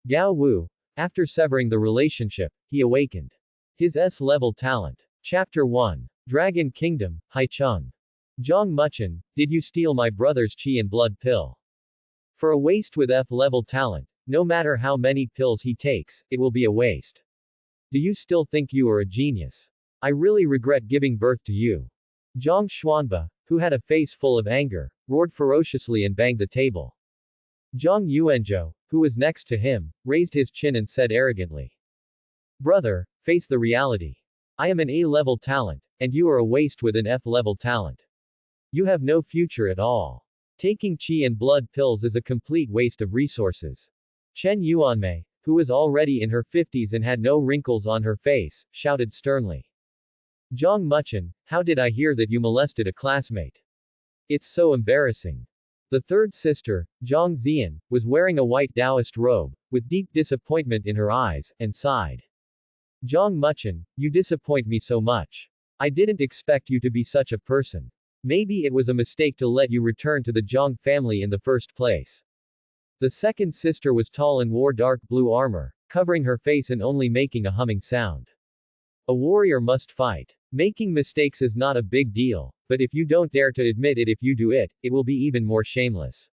Gao Wu. After severing the relationship, he awakened his S-level talent. Chapter 1. Dragon Kingdom, Haicheng. Zhang Muchen, did you steal my brother's qi and blood pill? For a waste with F-level talent, no matter how many pills he takes, it will be a waste. Do you still think you are a genius? I really regret giving birth to you. Zhang Xuanba, who had a face full of anger, roared ferociously and banged the table. Zhang Yuanzhou, who was next to him, raised his chin and said arrogantly, Brother, face the reality. I am an A-level talent, and you are a waste with an F-level talent. You have no future at all. Taking qi and blood pills is a complete waste of resources. Chen Yuanmei, who was already in her 50s and had no wrinkles on her face, shouted sternly. Zhang Muchen, how did I hear that you molested a classmate? It's so embarrassing. The third sister, Zhang Zian, was wearing a white Taoist robe, with deep disappointment in her eyes, and sighed. Zhang Muchen, you disappoint me so much. I didn't expect you to be such a person. Maybe it was a mistake to let you return to the Zhang family in the first place. The second sister was tall and wore dark blue armor, covering her face and only making a humming sound. A warrior must fight. Making mistakes is not a big deal, but if you don't dare to admit it, if you do it, it will be even more shameless.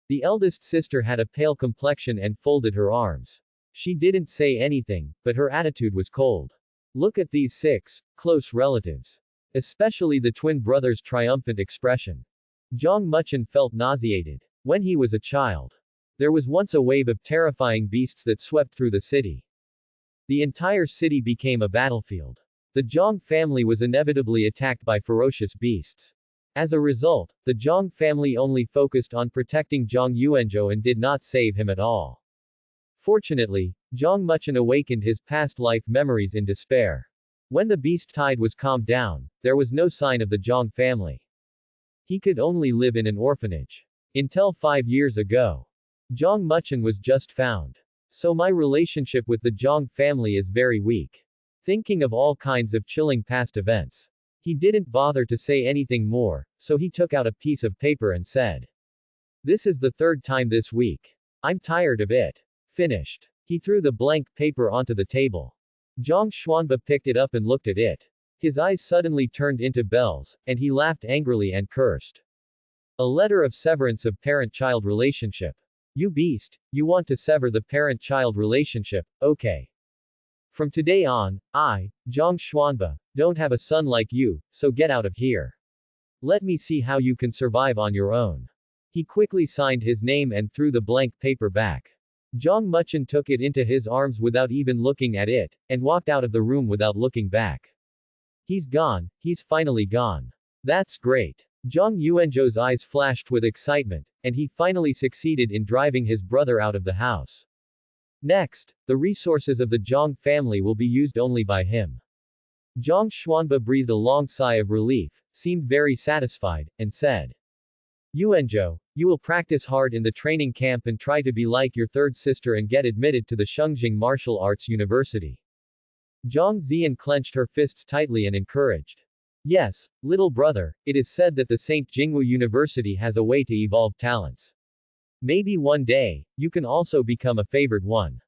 The eldest sister had a pale complexion and folded her arms. She didn't say anything, but her attitude was cold. Look at these 6 close relatives. Especially the twin brothers' triumphant expression. Zhang Muchen felt nauseated. When he was a child, there was once a wave of terrifying beasts that swept through the city. The entire city became a battlefield. The Zhang family was inevitably attacked by ferocious beasts. As a result, the Zhang family only focused on protecting Zhang Yuanzhou and did not save him at all. Fortunately, Zhang Muchen awakened his past life memories in despair. When the beast tide was calmed down, there was no sign of the Zhang family. He could only live in an orphanage. Until 5 years ago. Zhang Muchen was just found. So my relationship with the Zhang family is very weak. Thinking of all kinds of chilling past events. He didn't bother to say anything more, so he took out a piece of paper and said. This is the 3rd time this week. I'm tired of it. Finished. He threw the blank paper onto the table. Zhang Xuanba picked it up and looked at it. His eyes suddenly turned into bells, and he laughed angrily and cursed. A letter of severance of parent-child relationship. You beast, you want to sever the parent-child relationship, okay. From today on, I, Zhang Xuanba, don't have a son like you, so get out of here. Let me see how you can survive on your own. He quickly signed his name and threw the blank paper back. Zhang Muchen took it into his arms without even looking at it, and walked out of the room without looking back. He's gone, he's finally gone. That's great. Zhang Yuanzhou's eyes flashed with excitement, and he finally succeeded in driving his brother out of the house. Next, the resources of the Zhang family will be used only by him. Zhang Xuanba breathed a long sigh of relief, seemed very satisfied, and said. Yuanzhou, you will practice hard in the training camp and try to be like your third sister and get admitted to the Shengjing Martial Arts University. Zhang Zian clenched her fists tightly and encouraged. Yes, little brother, it is said that the St. Jingwu University has a way to evolve talents. Maybe one day, you can also become a favored one.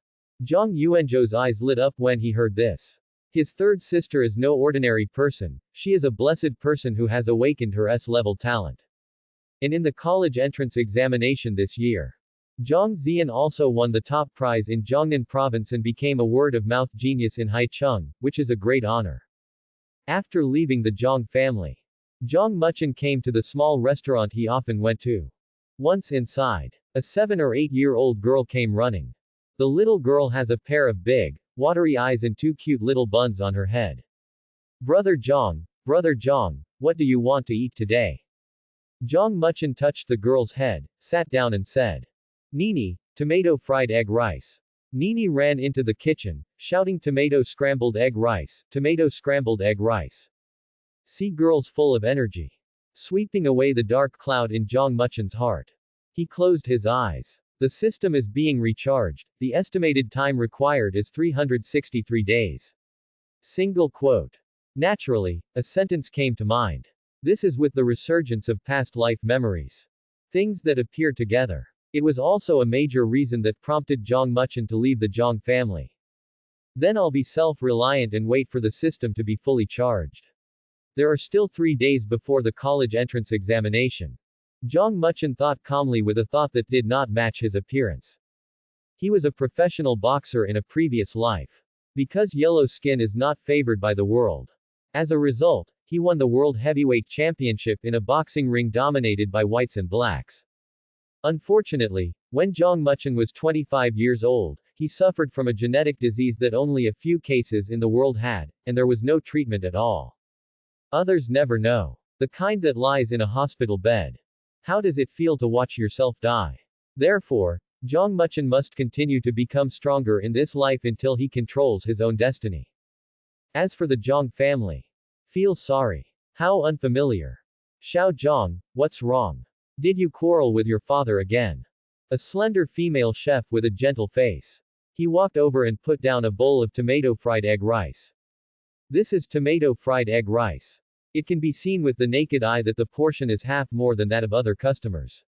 Zhang Yuanzhou's eyes lit up when he heard this. His third sister is no ordinary person, she is a blessed person who has awakened her S-level talent. And in the college entrance examination this year, Zhang Zian also won the top prize in Jiangnan province and became a word-of-mouth genius in Haicheng, which is a great honor. After leaving the Zhang family, Zhang Muchen came to the small restaurant he often went to. Once inside, a 7 or 8-year-old girl came running. The little girl has a pair of big, watery eyes and 2 cute little buns on her head. Brother Zhang, what do you want to eat today? Zhang Muchen touched the girl's head, sat down and said. Nini, tomato fried egg rice. Nini ran into the kitchen, shouting tomato scrambled egg rice, tomato scrambled egg rice. See girls full of energy. Sweeping away the dark cloud in Zhang Muchen's heart. He closed his eyes. The system is being recharged, the estimated time required is 363 days. Single quote. Naturally, a sentence came to mind. This is with the resurgence of past life memories. Things that appear together. It was also a major reason that prompted Zhang Muchen to leave the Zhang family. Then I'll be self-reliant and wait for the system to be fully charged. There are still 3 days before the college entrance examination. Zhang Muchen thought calmly with a thought that did not match his appearance. He was a professional boxer in a previous life. Because yellow skin is not favored by the world. As a result, he won the World Heavyweight Championship in a boxing ring dominated by whites and blacks. Unfortunately, when Zhang Muchen was 25 years old, he suffered from a genetic disease that only a few cases in the world had, and there was no treatment at all. Others never know. The kind that lies in a hospital bed. How does it feel to watch yourself die? Therefore, Zhang Muchen must continue to become stronger in this life until he controls his own destiny. As for the Zhang family, feel sorry. How unfamiliar. Xiao Zhang, what's wrong? Did you quarrel with your father again? A slender female chef with a gentle face. He walked over and put down a bowl of tomato fried egg rice. This is tomato fried egg rice. It can be seen with the naked eye that the portion is half more than that of other customers.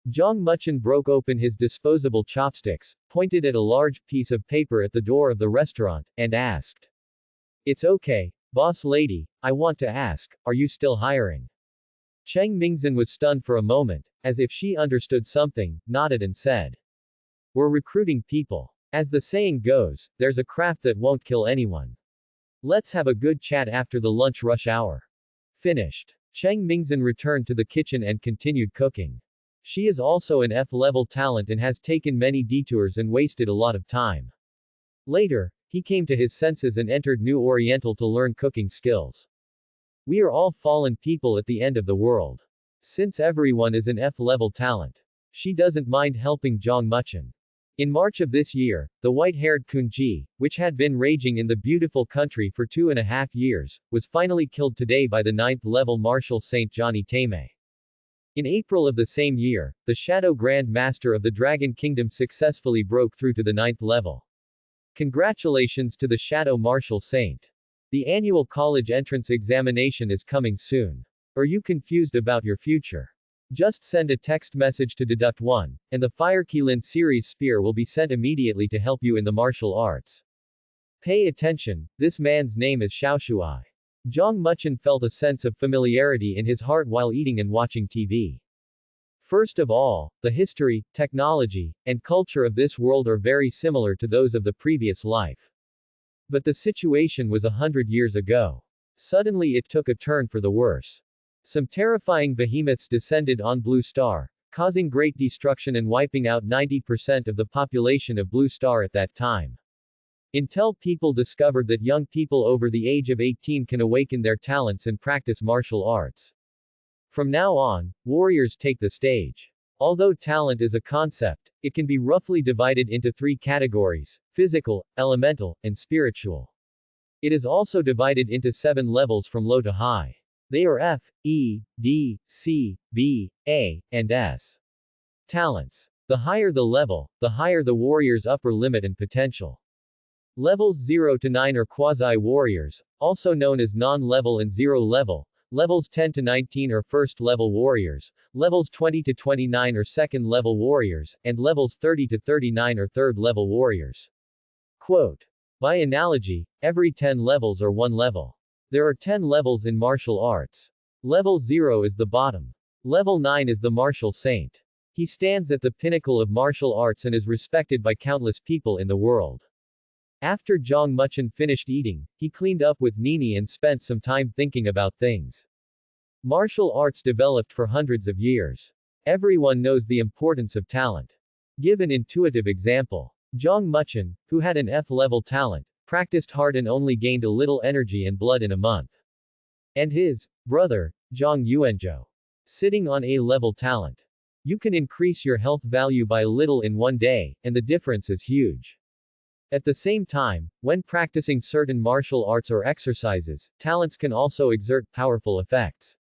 Zhang Muchen broke open his disposable chopsticks, pointed at a large piece of paper at the door of the restaurant, and asked. It's okay, boss lady, I want to ask, are you still hiring? Cheng Mingzhen was stunned for a moment, as if she understood something, nodded and said. We're recruiting people. As the saying goes, there's a craft that won't kill anyone. Let's have a good chat after the lunch rush hour. Finished. Cheng Mingzhen returned to the kitchen and continued cooking. She is also an F-level talent and has taken many detours and wasted a lot of time. Later, he came to his senses and entered New Oriental to learn cooking skills. We are all fallen people at the end of the world. Since everyone is an F-level talent, she doesn't mind helping Zhang Muchen. In March of this year, the white-haired Kunji, which had been raging in the beautiful country for 2.5 years, was finally killed today by the 9th-level Martial Saint Johnny Tame. In April of the same year, the Shadow Grand Master of the Dragon Kingdom successfully broke through to the 9th level. Congratulations to the Shadow Martial Saint. The annual college entrance examination is coming soon. Are you confused about your future? Just send a text message to Deduct 1, and the Fire Qilin series spear will be sent immediately to help you in the martial arts. Pay attention, this man's name is Xiaoshuai. Zhang Muchen felt a sense of familiarity in his heart while eating and watching TV. First of all, the history, technology, and culture of this world are very similar to those of the previous life. But the situation was 100 years ago. Suddenly it took a turn for the worse. Some terrifying behemoths descended on Blue Star, causing great destruction and wiping out 90% of the population of Blue Star at that time. Until people discovered that young people over the age of 18 can awaken their talents and practice martial arts. From now on, warriors take the stage. Although talent is a concept, it can be roughly divided into 3 categories: physical, elemental, and spiritual. It is also divided into 7 levels from low to high. They are F, E, D, C, B, A, and S. Talents. The higher the level, the higher the warrior's upper limit and potential. Levels 0 to 9 are quasi-warriors, also known as non-level and zero-level. Levels 10 to 19 are first-level warriors, levels 20 to 29 are second-level warriors, and levels 30 to 39 are third-level warriors. Quote. By analogy, every 10 levels are 1 level. There are 10 levels in martial arts. Level 0 is the bottom. Level 9 is the martial saint. He stands at the pinnacle of martial arts and is respected by countless people in the world. After Zhang Muchen finished eating, he cleaned up with Nini and spent some time thinking about things. Martial arts developed for hundreds of years. Everyone knows the importance of talent. Give an intuitive example. Zhang Muchen, who had an F-level talent, practiced hard and only gained a little energy and blood in a month. And his brother, Zhang Yuanzhou, sitting on A-level talent. You can increase your health value by a little in 1 day, and the difference is huge. At the same time, when practicing certain martial arts or exercises, talents can also exert powerful effects.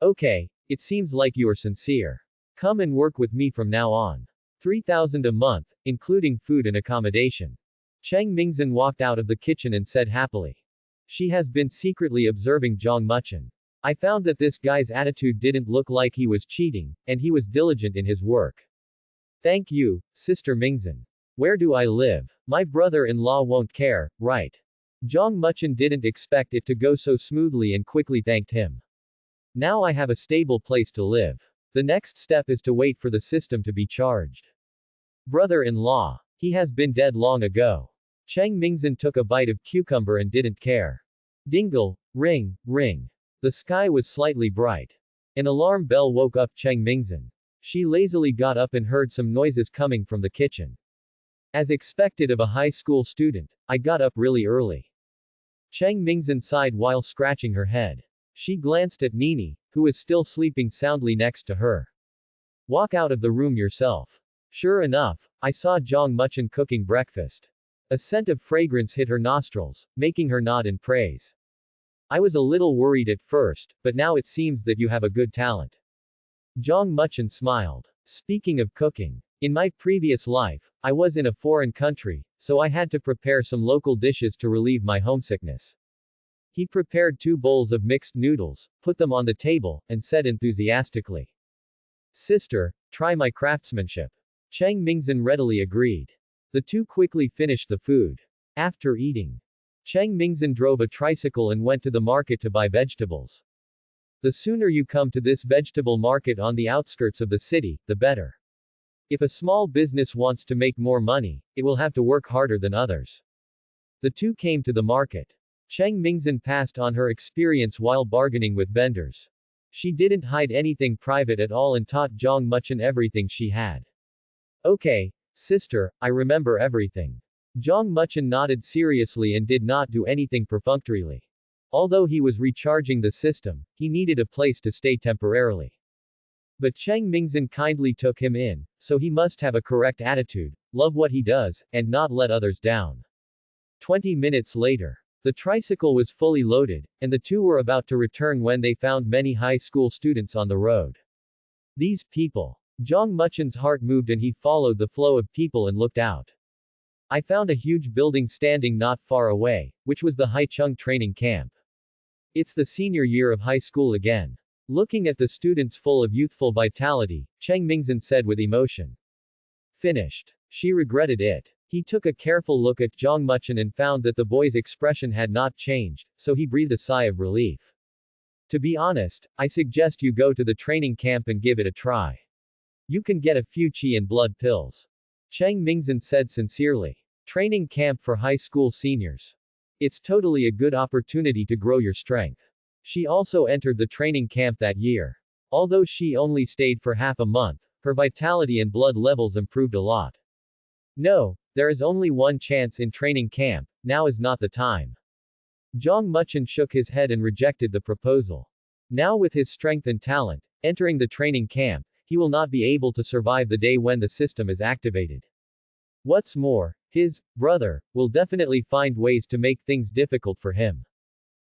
Okay, it seems like you are sincere. Come and work with me from now on. 3,000 a month, including food and accommodation. Cheng Mingzhen walked out of the kitchen and said happily. She has been secretly observing Zhang Muchen. I found that this guy's attitude didn't look like he was cheating, and he was diligent in his work. Thank you, Sister Mingzhen. Where do I live? My brother-in-law won't care, right? Zhang Muchen didn't expect it to go so smoothly and quickly thanked him. Now I have a stable place to live. The next step is to wait for the system to be charged. Brother-in-law. He has been dead long ago. Cheng Mingzhen took a bite of cucumber and didn't care. Dingle, ring, ring. The sky was slightly bright. An alarm bell woke up Cheng Mingzhen. She lazily got up and heard some noises coming from the kitchen. As expected of a high school student, I got up really early. Cheng Mingzhen sighed while scratching her head. She glanced at Nini, who was still sleeping soundly next to her. Walk out of the room yourself. Sure enough, I saw Zhang Muchen cooking breakfast. A scent of fragrance hit her nostrils, making her nod in praise. I was a little worried at first, but now it seems that you have a good talent. Zhang Muchen smiled. Speaking of cooking, in my previous life, I was in a foreign country, so I had to prepare some local dishes to relieve my homesickness. He prepared 2 bowls of mixed noodles, put them on the table, and said enthusiastically, Sister, try my craftsmanship. Cheng Mingzhen readily agreed. The two quickly finished the food. After eating, Cheng Mingzhen drove a tricycle and went to the market to buy vegetables. The sooner you come to this vegetable market on the outskirts of the city, the better. If a small business wants to make more money, it will have to work harder than others. The two came to the market. Cheng Mingzhen passed on her experience while bargaining with vendors. She didn't hide anything private at all and taught Zhang Muchen everything she had. Okay, sister, I remember everything. Zhang Muchen nodded seriously and did not do anything perfunctorily. Although he was recharging the system, he needed a place to stay temporarily. But Cheng Mingzhen kindly took him in, so he must have a correct attitude, love what he does, and not let others down. 20 minutes later, the tricycle was fully loaded, and the two were about to return when they found many high school students on the road. These people. Zhang Muchen's heart moved and he followed the flow of people and looked out. I found a huge building standing not far away, which was the Haicheng training camp. It's the senior year of high school again. Looking at the students full of youthful vitality, Cheng Mingzhen said with emotion. Finished. She regretted it. He took a careful look at Zhang Muchen and found that the boy's expression had not changed, so he breathed a sigh of relief. To be honest, I suggest you go to the training camp and give it a try. You can get a few qi and blood pills. Cheng Mingzhen said sincerely. Training camp for high school seniors. It's totally a good opportunity to grow your strength. She also entered the training camp that year. Although she only stayed for half a month, her vitality and blood levels improved a lot. No, there is only one chance in training camp, now is not the time. Zhang Muchen shook his head and rejected the proposal. Now with his strength and talent, entering the training camp, he will not be able to survive the day when the system is activated. What's more, his brother will definitely find ways to make things difficult for him.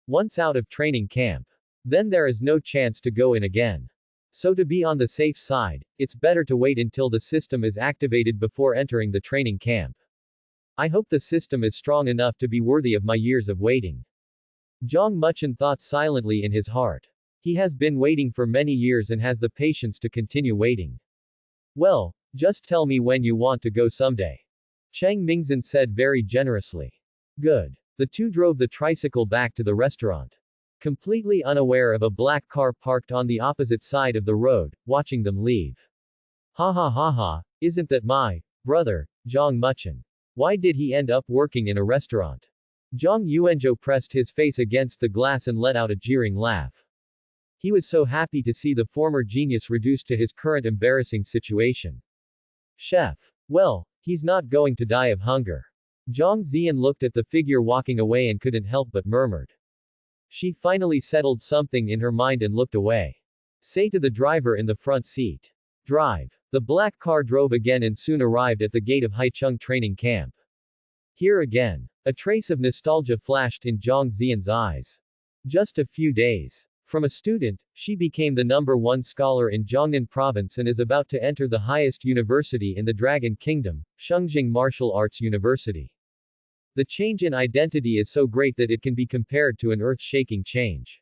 Once out of training camp, then there is no chance to go in again. So to be on the safe side, it's better to wait until the system is activated before entering the training camp. I hope the system is strong enough to be worthy of my years of waiting. Zhang Muchen thought silently in his heart. He has been waiting for many years and has the patience to continue waiting. Well, just tell me when you want to go someday. Cheng Mingzhen said very generously. Good. The two drove the tricycle back to the restaurant. Completely unaware of a black car parked on the opposite side of the road, watching them leave. Ha ha ha ha, isn't that my brother, Zhang Muchen? Why did he end up working in a restaurant? Zhang Yuanzhou pressed his face against the glass and let out a jeering laugh. He was so happy to see the former genius reduced to his current embarrassing situation. Chef. Well, he's not going to die of hunger. Zhang Zian looked at the figure walking away and couldn't help but murmured. She finally settled something in her mind and looked away. Say to the driver in the front seat. Drive. The black car drove again and soon arrived at the gate of Haicheng training camp. Here again. A trace of nostalgia flashed in Zhang Zian's eyes. Just a few days. From a student, she became the #1 scholar in Jiangnan province and is about to enter the highest university in the Dragon Kingdom, Shungjing Martial Arts University. The change in identity is so great that it can be compared to an earth-shaking change.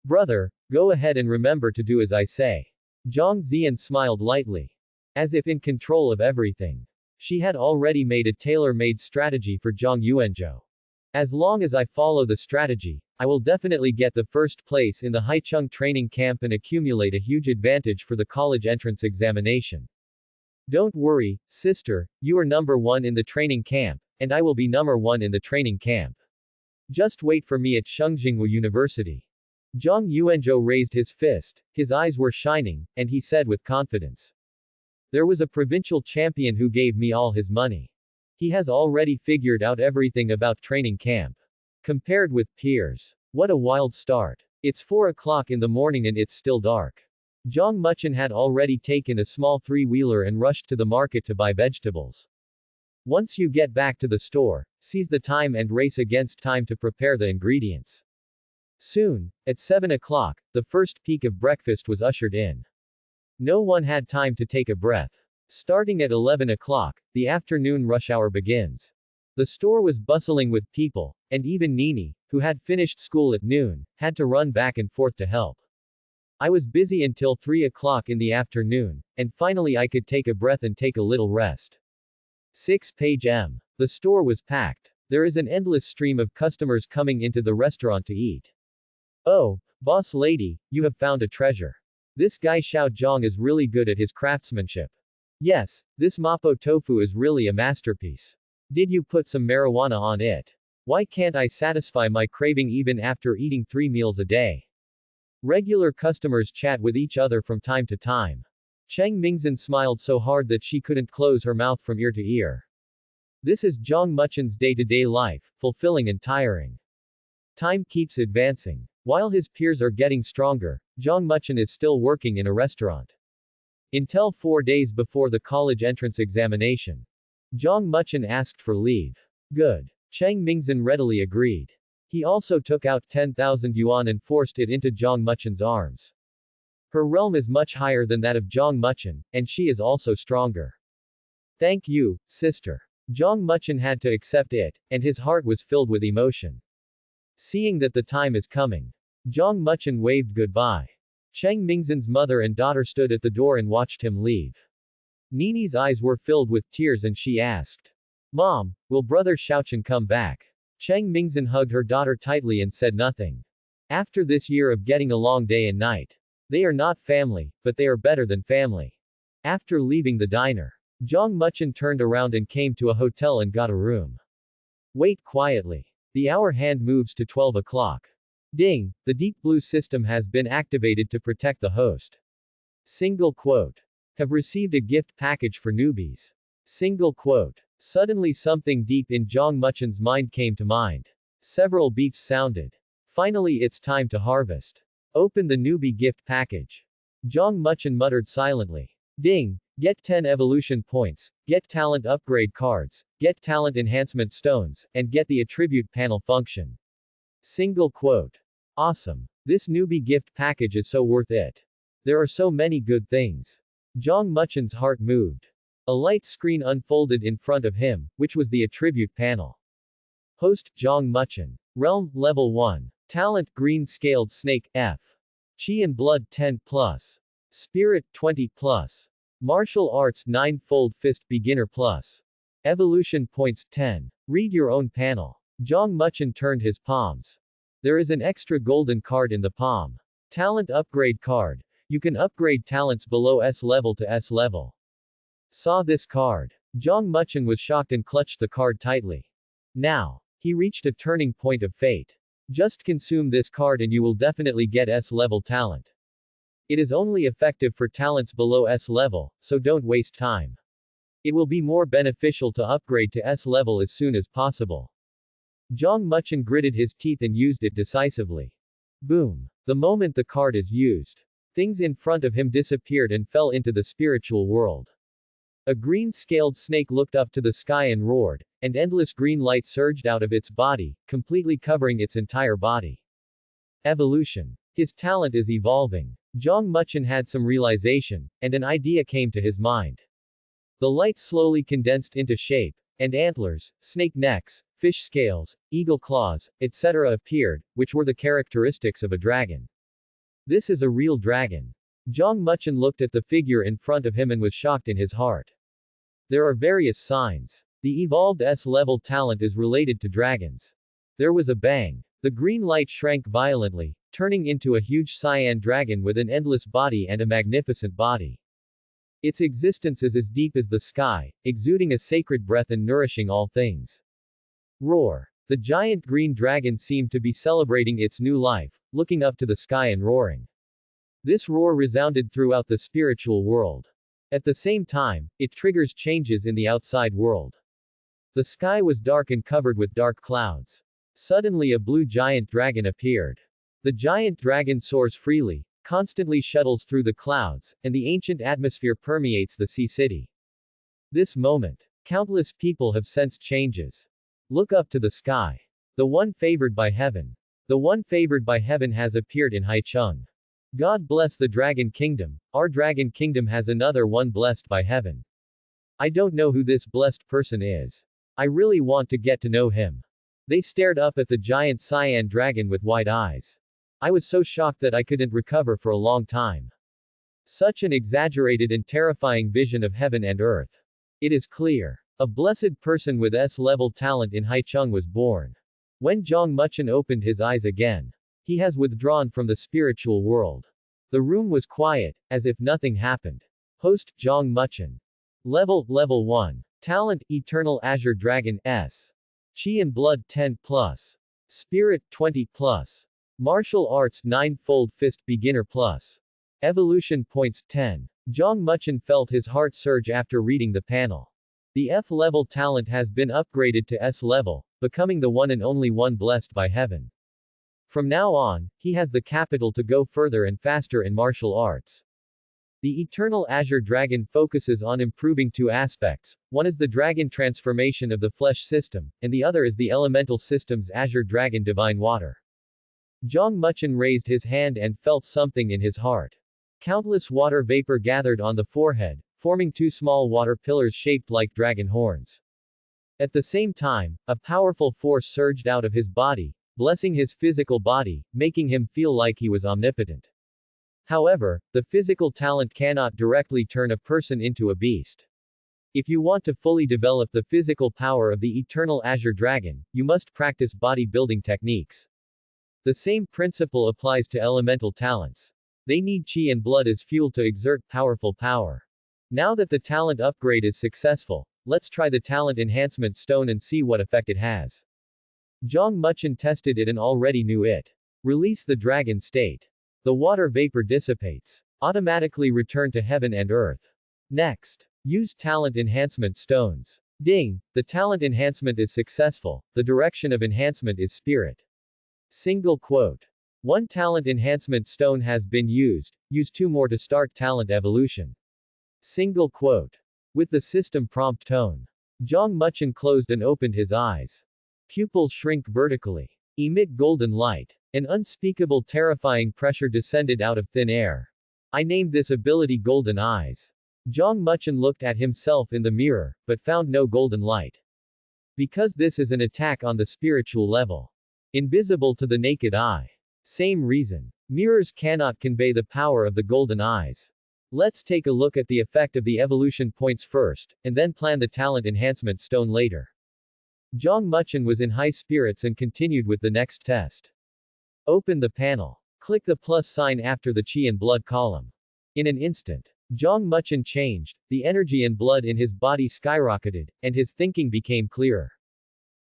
Brother, go ahead and remember to do as I say. Zhang Zian smiled lightly. as if in control of everything. She had already made a tailor-made strategy for Zhang Yuanzhou. As long as I follow the strategy, I will definitely get the first place in the Haicheng training camp and accumulate a huge advantage for the college entrance examination. Don't worry, sister, you are number one in the training camp, and I will be number one in the training camp. Just wait for me at Shengxingwu University. Zhang Yuanzhou raised his fist, his eyes were shining, and he said with confidence. There was a provincial champion who gave me all his money. He has already figured out everything about training camp. Compared with peers. What a wild start. It's 4 o'clock in the morning and it's still dark. Zhang Muchen had already taken a small three-wheeler and rushed to the market to buy vegetables. Once you get back to the store, seize the time and race against time to prepare the ingredients. Soon, at 7 o'clock, the first peak of breakfast was ushered in. No one had time to take a breath. Starting at 11 o'clock, the afternoon rush hour begins. The store was bustling with people, and even Nini, who had finished school at noon, had to run back and forth to help. I was busy until 3 o'clock in the afternoon, and finally I could take a breath and take a little rest. 6 page M. The store was packed. There is an endless stream of customers coming into the restaurant to eat. Oh, boss lady, you have found a treasure. This guy Xiao Zhang is really good at his craftsmanship. Yes, this mapo tofu is really a masterpiece. Did you put some marijuana on it? Why can't I satisfy my craving even after eating 3 meals a day? Regular customers chat with each other from time to time. Cheng Mingzhen smiled so hard that she couldn't close her mouth from ear to ear. This is Zhang Muchen's day-to-day life, fulfilling and tiring. Time keeps advancing. While his peers are getting stronger, Zhang Muchen is still working in a restaurant. Until 4 days before the college entrance examination. Zhang Muchen asked for leave. Good. Cheng Mingzhen readily agreed. He also took out 10,000 yuan and forced it into Zhang Muchen's arms. Her realm is much higher than that of Zhang Muchen, and she is also stronger. Thank you, sister. Zhang Muchen had to accept it, and his heart was filled with emotion. Seeing that the time is coming, Zhang Muchen waved goodbye. Cheng Mingzhen's mother and daughter stood at the door and watched him leave. Nini's eyes were filled with tears and she asked, Mom, will brother Xiaochen come back? Cheng Mingzhen hugged her daughter tightly and said nothing. After this year of getting along day and night, they are not family, but they are better than family. After leaving the diner, Zhang Muchen turned around and came to a hotel and got a room. Wait quietly. The hour hand moves to 12 o'clock. Ding, the deep blue system has been activated to protect the host. Single quote. Have received a gift package for newbies. Single quote. Suddenly something deep in Zhang Muchen's mind came to mind. Several beeps sounded. Finally it's time to harvest. Open the newbie gift package. Zhang Muchen muttered silently. Ding, get 10 evolution points, get talent upgrade cards, get talent enhancement stones, and get the attribute panel function. Single quote. Awesome. This newbie gift package is so worth it. There are so many good things. Zhang Muchen's heart moved. A light screen unfolded in front of him, which was the attribute panel. Host, Zhang Muchen. Realm, Level 1. Talent, Green Scaled Snake, F. Chi and Blood 10+. Spirit, 20+. Martial Arts, 9-fold Fist Beginner+. Evolution Points, 10. Read your own panel. Zhang Muchen turned his palms. There is an extra golden card in the palm. Talent Upgrade Card. You can upgrade talents below S level to S level. Saw this card. Zhang Muchen was shocked and clutched the card tightly. Now, he reached a turning point of fate. Just consume this card and you will definitely get S level talent. It is only effective for talents below S level, so don't waste time. It will be more beneficial to upgrade to S level as soon as possible. Zhang Muchen gritted his teeth and used it decisively. Boom. The moment the card is used, things in front of him disappeared and fell into the spiritual world. A green-scaled snake looked up to the sky and roared, and endless green light surged out of its body, completely covering its entire body. Evolution. His talent is evolving. Zhang Muchen had some realization, and an idea came to his mind. The light slowly condensed into shape, and antlers, snake necks, fish scales, eagle claws, etc. appeared, which were the characteristics of a dragon. This is a real dragon. Zhang Muchen looked at the figure in front of him and was shocked in his heart. There are various signs. The evolved S-level talent is related to dragons. There was a bang. The green light shrank violently, turning into a huge cyan dragon with an endless body and a magnificent body. Its existence is as deep as the sky, exuding a sacred breath and nourishing all things. Roar. The giant green dragon seemed to be celebrating its new life, looking up to the sky and roaring. This roar resounded throughout the spiritual world. At the same time, it triggers changes in the outside world. The sky was dark and covered with dark clouds. Suddenly a blue giant dragon appeared. The giant dragon soars freely, constantly shuttles through the clouds, and the ancient atmosphere permeates the sea city. This moment, countless people have sensed changes. Look up to the sky. The one favored by heaven. The one favored by heaven has appeared in Haicheng. God bless the Dragon Kingdom. Our Dragon Kingdom has another one blessed by heaven. I don't know who this blessed person is. I really want to get to know him. They stared up at the giant cyan dragon with wide eyes. I was so shocked that I couldn't recover for a long time. Such an exaggerated and terrifying vision of heaven and earth. It is clear. A blessed person with S-level talent in Haicheng was born. When Zhang Muchen opened his eyes again, he has withdrawn from the spiritual world. The room was quiet, as if nothing happened. Host, Zhang Muchen. Level 1. Talent, Eternal Azure Dragon, S. Chi and Blood 10+. Spirit, 20+. Martial Arts, 9-fold Fist Beginner+. Evolution Points, 10. Zhang Muchen felt his heart surge after reading the panel. The F-level talent has been upgraded to S-level, becoming the one and only one blessed by heaven. From now on, he has the capital to go further and faster in martial arts. The Eternal Azure Dragon focuses on improving two aspects. One is the dragon transformation of the flesh system, and the other is the elemental system's Azure Dragon Divine Water. Zhang Muchen raised his hand and felt something in his heart. Countless water vapor gathered on the forehead, forming two small water pillars shaped like dragon horns. At the same time, a powerful force surged out of his body, blessing his physical body, making him feel like he was omnipotent. However, the physical talent cannot directly turn a person into a beast. If you want to fully develop the physical power of the Eternal Azure Dragon, you must practice bodybuilding techniques. The same principle applies to elemental talents. They need chi and blood as fuel to exert powerful power. Now that the talent upgrade is successful, let's try the talent enhancement stone and see what effect it has. Zhang Muchen tested it and already knew it. Release the dragon state. The water vapor dissipates. Automatically return to heaven and earth. Next. Use talent enhancement stones. Ding! The talent enhancement is successful. The direction of enhancement is spirit. Single quote. One talent enhancement stone has been used. Use 2 more to start talent evolution. Single quote. With the system prompt tone. Zhang Muchen closed and opened his eyes. Pupils shrink vertically. Emit golden light. An unspeakable terrifying pressure descended out of thin air. I named this ability Golden Eyes. Zhang Muchen looked at himself in the mirror, but found no golden light. Because this is an attack on the spiritual level. Invisible to the naked eye. Same reason. Mirrors cannot convey the power of the golden eyes. Let's take a look at the effect of the evolution points first, and then plan the talent enhancement stone later. Zhang Muchen was in high spirits and continued with the next test. Open the panel. Click the plus sign after the chi and blood column. In an instant, Zhang Muchen changed, the energy and blood in his body skyrocketed, and his thinking became clearer.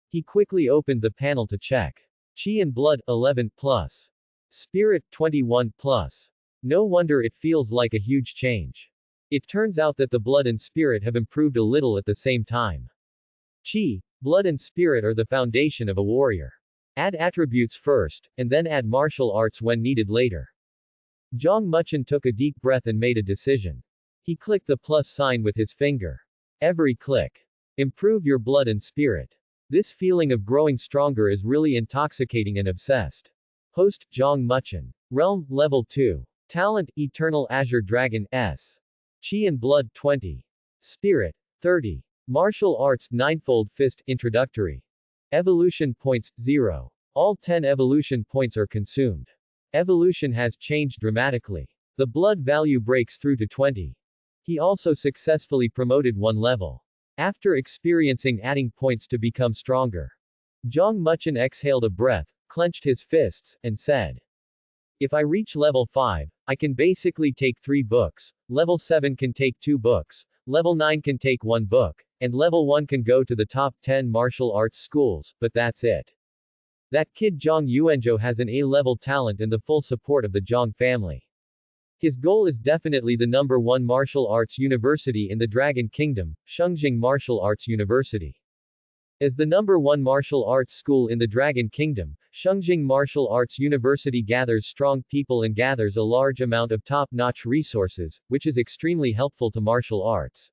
He quickly opened the panel to check. Chi and blood, 11+. Spirit, 21+. No wonder it feels like a huge change. It turns out that the blood and spirit have improved a little at the same time. Chi, blood and spirit are the foundation of a warrior. Add attributes first, and then add martial arts when needed later. Zhang Muchen took a deep breath and made a decision. He clicked the plus sign with his finger. Every click. Improve your blood and spirit. This feeling of growing stronger is really intoxicating and obsessed. Host, Zhang Muchen. Realm, Level 2. Talent, Eternal Azure Dragon, S. Chi and Blood, 20. Spirit, 30. Martial Arts, 9-fold Fist, Introductory. Evolution Points, 0. All 10 evolution points are consumed. Evolution has changed dramatically. The blood value breaks through to 20. He also successfully promoted one level. After experiencing adding points to become stronger. Zhang Muchen exhaled a breath, clenched his fists, and said, if I reach level 5, I can basically take 3 books, level 7 can take 2 books, level 9 can take 1 book, and level 1 can go to the top 10 martial arts schools, but that's it. That kid Zhang Yuanzhou has an A-level talent and the full support of the Zhang family. His goal is definitely the #1 martial arts university in the Dragon Kingdom, Shengjing Martial Arts University. As the #1 martial arts school in the Dragon Kingdom, Shengjing Martial Arts University gathers strong people and gathers a large amount of top-notch resources, which is extremely helpful to martial arts.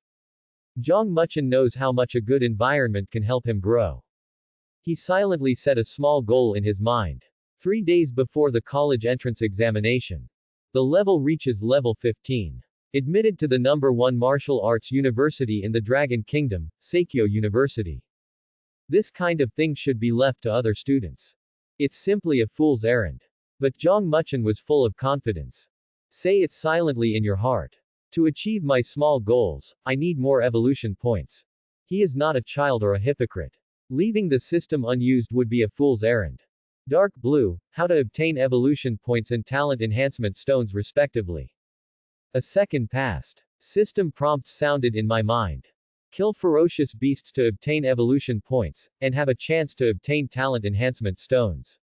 Zhang Muchen knows how much a good environment can help him grow. He silently set a small goal in his mind. 3 days before the college entrance examination. The level reaches level 15. Admitted to the #1 martial arts university in the Dragon Kingdom, Seikyo University. This kind of thing should be left to other students. It's simply a fool's errand. But Zhang Muchen was full of confidence. Say it silently in your heart. To achieve my small goals, I need more evolution points. He is not a child or a hypocrite. Leaving the system unused would be a fool's errand. Dark blue, how to obtain evolution points and talent enhancement stones respectively. A second passed. System prompts sounded in my mind. Kill ferocious beasts to obtain evolution points, and have a chance to obtain talent enhancement stones.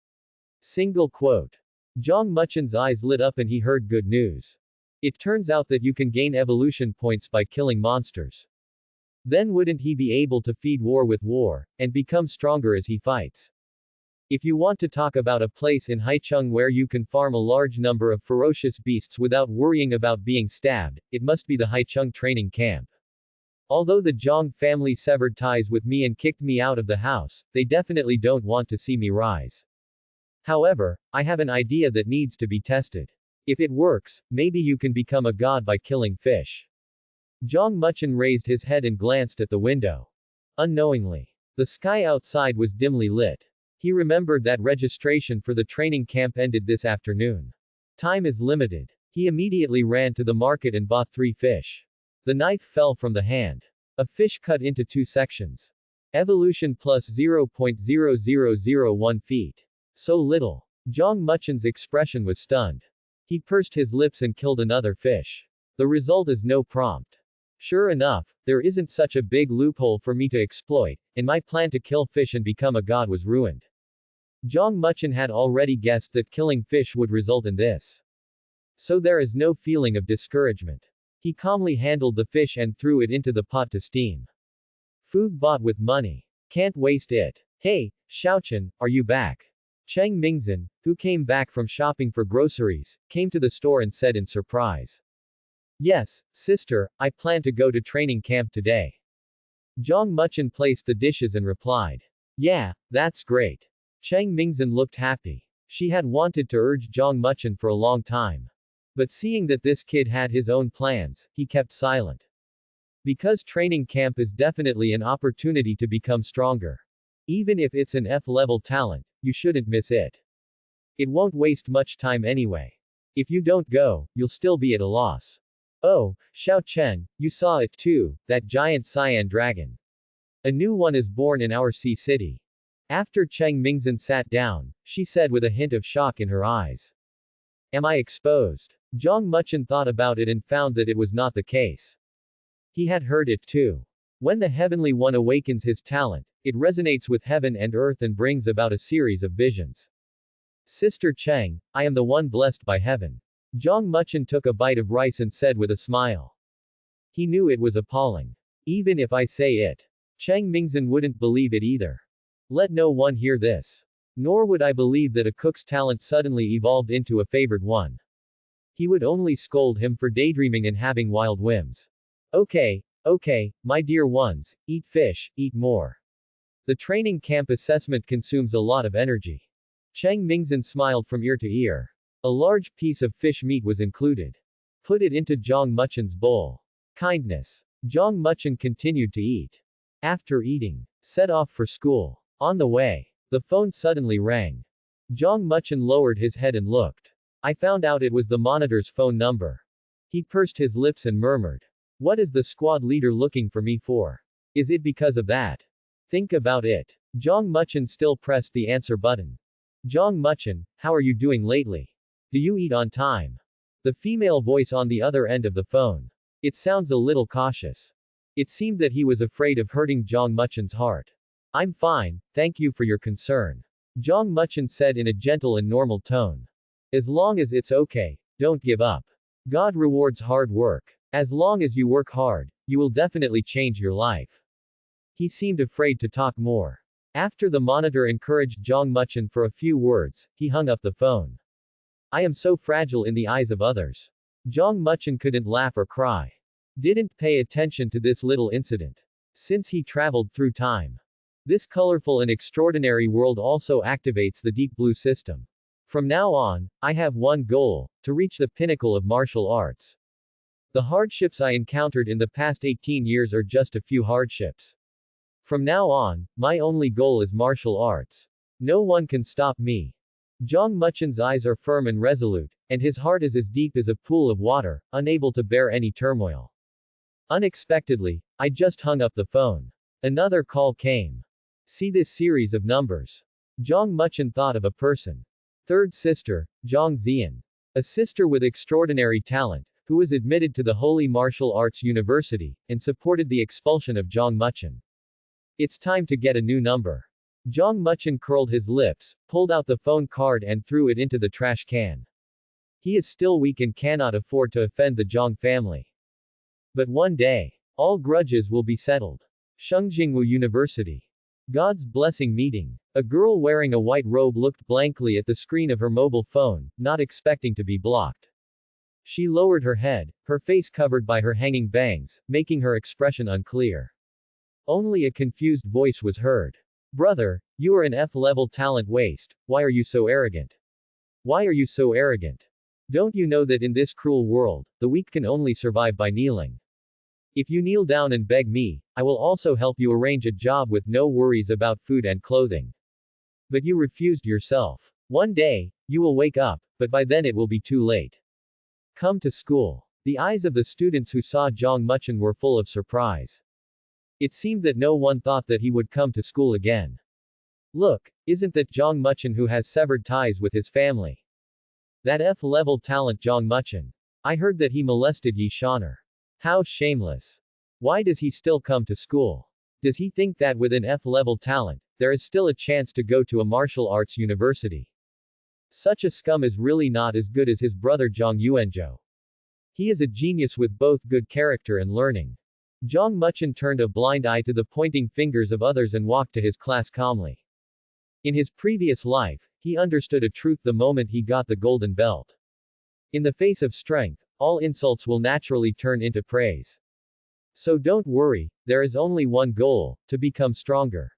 Single quote. Zhang Muchen's eyes lit up and he heard good news. It turns out that you can gain evolution points by killing monsters. Then wouldn't he be able to feed war with war, and become stronger as he fights? If you want to talk about a place in Haicheng where you can farm a large number of ferocious beasts without worrying about being stabbed, it must be the Haicheng training camp. Although the Zhang family severed ties with me and kicked me out of the house, they definitely don't want to see me rise. However, I have an idea that needs to be tested. If it works, maybe you can become a god by killing fish. Zhang Muchen raised his head and glanced at the window. Unknowingly, the sky outside was dimly lit. He remembered that registration for the training camp ended this afternoon. Time is limited. He immediately ran to the market and bought 3 fish. The knife fell from the hand. A fish cut into 2 sections. Evolution plus 0.0001 feet. So little. Zhang Muchen's expression was stunned. He pursed his lips and killed another fish. The result is no prompt. Sure enough, there isn't such a big loophole for me to exploit, and my plan to kill fish and become a god was ruined. Zhang Muchen had already guessed that killing fish would result in this. So there is no feeling of discouragement. He calmly handled the fish and threw it into the pot to steam. Food bought with money. Can't waste it. Hey, Xiaochen, are you back? Cheng Mingzhen, who came back from shopping for groceries, came to the store and said in surprise. Yes, sister, I plan to go to training camp today. Zhang Muchen placed the dishes and replied. Yeah, that's great. Cheng Mingzhen looked happy. She had wanted to urge Zhang Muchen for a long time. But seeing that this kid had his own plans, he kept silent. Because training camp is definitely an opportunity to become stronger. Even if it's an F-level talent, you shouldn't miss it. It won't waste much time anyway. If you don't go, you'll still be at a loss. Oh, Xiao Chen, you saw it too, that giant cyan dragon. A new one is born in our sea city. After Cheng Mingzhen sat down, she said with a hint of shock in her eyes. Am I exposed? Zhang Muchen thought about it and found that it was not the case. He had heard it too. When the Heavenly One awakens his talent, it resonates with heaven and earth and brings about a series of visions. Sister Cheng, I am the one blessed by heaven. Zhang Muchen took a bite of rice and said with a smile. He knew it was appalling. Even if I say it, Cheng Mingzhen wouldn't believe it either. Let no one hear this. Nor would I believe that a cook's talent suddenly evolved into a favored one. He would only scold him for daydreaming and having wild whims. Okay, my dear ones, eat fish, eat more. The training camp assessment consumes a lot of energy. Cheng Mingzhen smiled from ear to ear. A large piece of fish meat was included. Put it into Zhang Muchen's bowl. Kindness. Zhang Muchen continued to eat. After eating, set off for school. On the way, the phone suddenly rang. Zhang Muchen lowered his head and looked. I found out it was the monitor's phone number. He pursed his lips and murmured. What is the squad leader looking for me for? Is it because of that? Think about it. Jong Muchen still pressed the answer button. Jong Muchen, how are you doing lately? Do you eat on time? The female voice on the other end of the phone. It sounds a little cautious. It seemed that he was afraid of hurting Jong Muchen's heart. I'm fine, thank you for your concern. Jong Muchen said in a gentle and normal tone. As long as it's okay, don't give up. God rewards hard work. As long as you work hard, you will definitely change your life. He seemed afraid to talk more. After the monitor encouraged Jong Muchen for a few words, he hung up the phone. I am so fragile in the eyes of others. Jong Muchen couldn't laugh or cry. Didn't pay attention to this little incident. Since he traveled through time. This colorful and extraordinary world also activates the deep blue system. From now on, I have one goal, to reach the pinnacle of martial arts. The hardships I encountered in the past 18 years are just a few hardships. From now on, my only goal is martial arts. No one can stop me. Jong Muchen's eyes are firm and resolute, and his heart is as deep as a pool of water, unable to bear any turmoil. Unexpectedly, I just hung up the phone. Another call came. See this series of numbers. Jong Muchen thought of a person. Third sister, Jong Zian. A sister with extraordinary talent, who was admitted to the Holy Martial Arts University, and supported the expulsion of Jong Muchen. It's time to get a new number. Jong Muchen curled his lips, pulled out the phone card and threw it into the trash can. He is still weak and cannot afford to offend the Jong family. But one day, all grudges will be settled. Shengjingwu University. God's blessing meeting. A girl wearing a white robe looked blankly at the screen of her mobile phone, not expecting to be blocked. She lowered her head, her face covered by her hanging bangs, making her expression unclear. Only a confused voice was heard. Brother, you are an F-level talent waste, why are you so arrogant? Why are you so arrogant? Don't you know that in this cruel world, the weak can only survive by kneeling? If you kneel down and beg me, I will also help you arrange a job with no worries about food and clothing. But you refused yourself. One day, you will wake up, but by then it will be too late. Come to school. The eyes of the students who saw Jong Muchen were full of surprise. It seemed that no one thought that he would come to school again. Look, isn't that Jong Muchen who has severed ties with his family? That F-level talent Jong Muchen. I heard that he molested Yi Shaner. How shameless. Why does he still come to school? Does he think that with an F-level talent, there is still a chance to go to a martial arts university? Such a scum is really not as good as his brother Jong Yuanzhou. He is a genius with both good character and learning. Jong Muchen turned a blind eye to the pointing fingers of others and walked to his class calmly. In his previous life, he understood a truth the moment he got the golden belt. In the face of strength, all insults will naturally turn into praise. So don't worry, there is only one goal, to become stronger.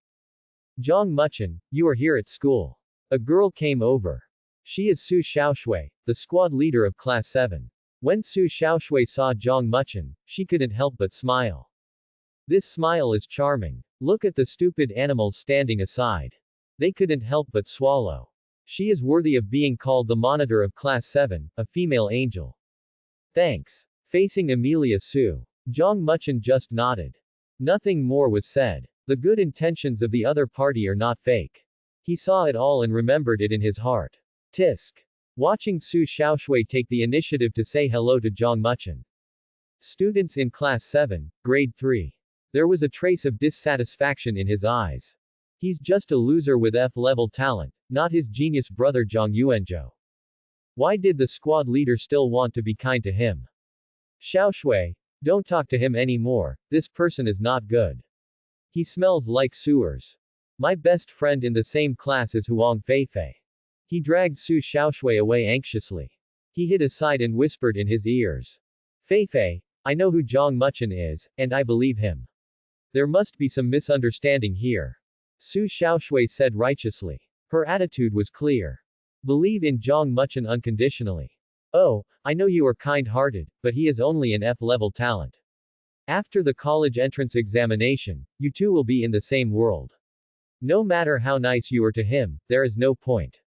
Jong Muchen, you are here at school. A girl came over. She is Su Xiaoshui, the squad leader of Class 7. When Su Xiaoshui saw Jong Muchen, she couldn't help but smile. This smile is charming. Look at the stupid animals standing aside. They couldn't help but swallow. She is worthy of being called the monitor of Class 7, a female angel. Thanks. Facing Amelia Su. Jong Muchen just nodded. Nothing more was said. The good intentions of the other party are not fake. He saw it all and remembered it in his heart. Tisk. Watching Su Xiaoshui take the initiative to say hello to Jong Muchen. Students in Class 7, Grade 3. There was a trace of dissatisfaction in his eyes. He's just a loser with F-level talent, not his genius brother Jong Yuanzhou. Why did the squad leader still want to be kind to him? Xiaoshui, don't talk to him anymore, this person is not good. He smells like sewers. My best friend in the same class is Huang Feifei. He dragged Su Xiaoshui away anxiously. He hid aside and whispered in his ears. Feifei, I know who Jong Muchen is, and I believe him. There must be some misunderstanding here. Su Xiaoshui said righteously. Her attitude was clear. Believe in Jong Muchen unconditionally. Oh, I know you are kind-hearted, but he is only an F-level talent. After the college entrance examination, you two will be in the same world. No matter how nice you are to him, there is no point.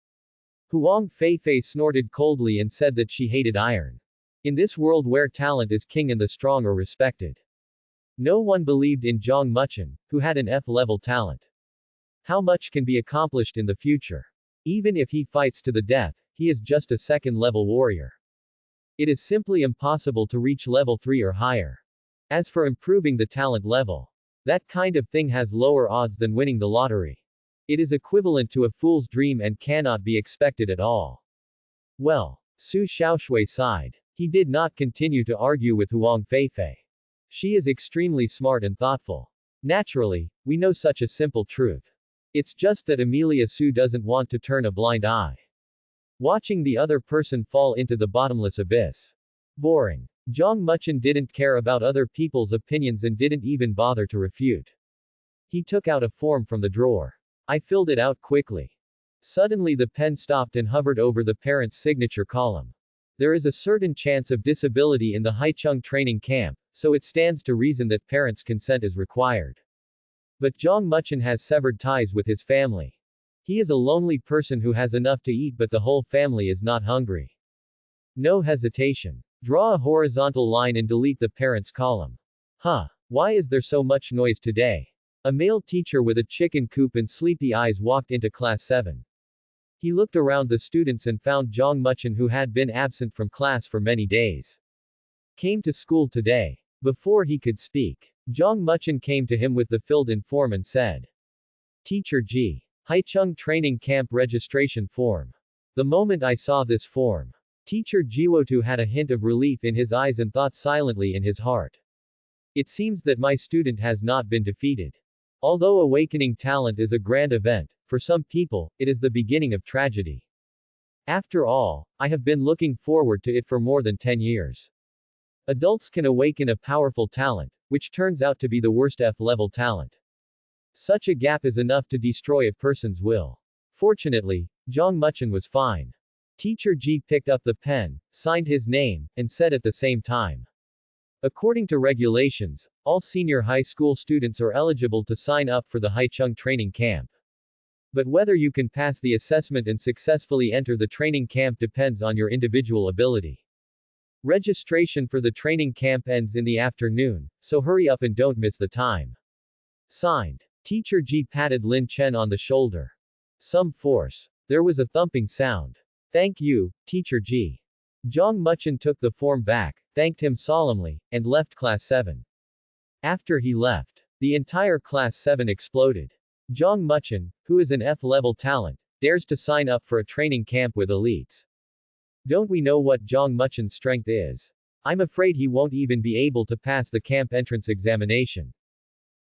Huang Feifei snorted coldly and said that she hated iron. In this world where talent is king and the strong are respected. No one believed in Zhang Muchen, who had an F-level talent. How much can be accomplished in the future? Even if he fights to the death, he is just a second-level warrior. It is simply impossible to reach level 3 or higher. As for improving the talent level, that kind of thing has lower odds than winning the lottery. It is equivalent to a fool's dream and cannot be expected at all. Well, Su Xiaoshui sighed. He did not continue to argue with Huang Feifei. She is extremely smart and thoughtful. Naturally, we know such a simple truth. It's just that Amelia Su doesn't want to turn a blind eye. Watching the other person fall into the bottomless abyss. Boring. Zhang Muchen didn't care about other people's opinions and didn't even bother to refute. He took out a form from the drawer. I filled it out quickly. Suddenly the pen stopped and hovered over the parent's signature column. There is a certain chance of disability in the Haicheng training camp, so it stands to reason that parents' consent is required. But Zhang Muchen has severed ties with his family. He is a lonely person who has enough to eat but the whole family is not hungry. No hesitation. Draw a horizontal line and delete the parents' column. Huh. Why is there so much noise today? A male teacher with a chicken coop and sleepy eyes walked into class 7. He looked around the students and found Zhang Muchen, who had been absent from class for many days. Came to school today. Before he could speak, Zhang Muchen came to him with the filled-in form and said, Teacher Ji. Haicheng Training Camp Registration Form. The moment I saw this form, Teacher Jiwotu had a hint of relief in his eyes and thought silently in his heart. It seems that my student has not been defeated. Although awakening talent is a grand event, for some people, it is the beginning of tragedy. After all, I have been looking forward to it for more than 10 years. Adults can awaken a powerful talent, which turns out to be the worst F-level talent. Such a gap is enough to destroy a person's will. Fortunately, Zhang Muchen was fine. Teacher Ji picked up the pen, signed his name, and said at the same time. According to regulations, all senior high school students are eligible to sign up for the Haicheng training camp. But whether you can pass the assessment and successfully enter the training camp depends on your individual ability. Registration for the training camp ends in the afternoon, so hurry up and don't miss the time. Signed. Teacher Ji patted Lin Chen on the shoulder. Some force. There was a thumping sound. Thank you, Teacher Ji. Zhang Muchen took the form back, thanked him solemnly, and left class 7. After he left, the entire class 7 exploded. Zhang Muchen, who is an F-level talent, dares to sign up for a training camp with elites. Don't we know what Zhang Muchen's strength is? I'm afraid he won't even be able to pass the camp entrance examination.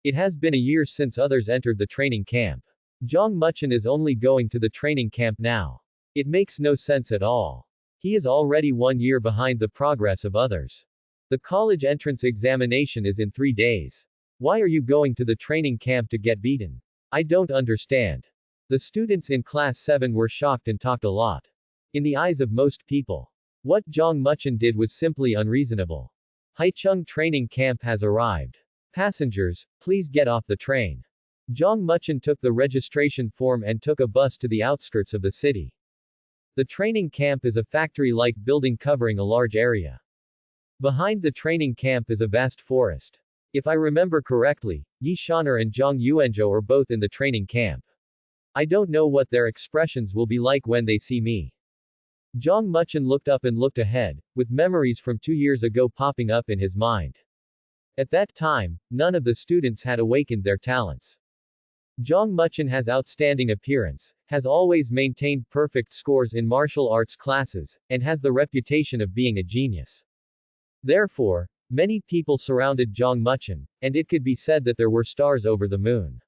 It has been a year since others entered the training camp. Zhang Muchen is only going to the training camp now. It makes no sense at all. He is already 1 year behind the progress of others. The college entrance examination is in 3 days. Why are you going to the training camp to get beaten? I don't understand. The students in class 7 were shocked and talked a lot. In the eyes of most people, what Zhang Muchen did was simply unreasonable. Haicheng training camp has arrived. Passengers, please get off the train. Zhang Muchen took the registration form and took a bus to the outskirts of the city. The training camp is a factory-like building covering a large area. Behind the training camp is a vast forest. If I remember correctly, Yi Shaner and Zhang Yuanzhou are both in the training camp. I don't know what their expressions will be like when they see me. Zhang Muchen looked up and looked ahead, with memories from 2 years ago popping up in his mind. At that time, none of the students had awakened their talents. Zhang Muchen has outstanding appearance, has always maintained perfect scores in martial arts classes, and has the reputation of being a genius. Therefore, many people surrounded Zhang Muchen, and it could be said that there were stars over the moon.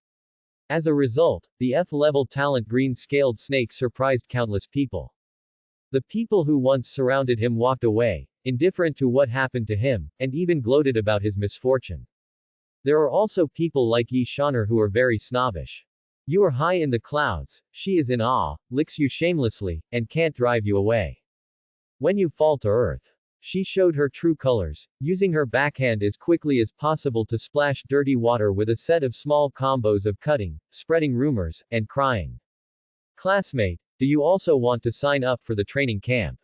As a result, the F-level talent green-scaled snake surprised countless people. The people who once surrounded him walked away, indifferent to what happened to him, and even gloated about his misfortune. There are also people like Yi Shaner who are very snobbish. You are high in the clouds, she is in awe, licks you shamelessly, and can't drive you away. When you fall to earth, she showed her true colors, using her backhand as quickly as possible to splash dirty water with a set of small combos of cutting, spreading rumors, and crying. Classmate, Do you also want to sign up for the training camp?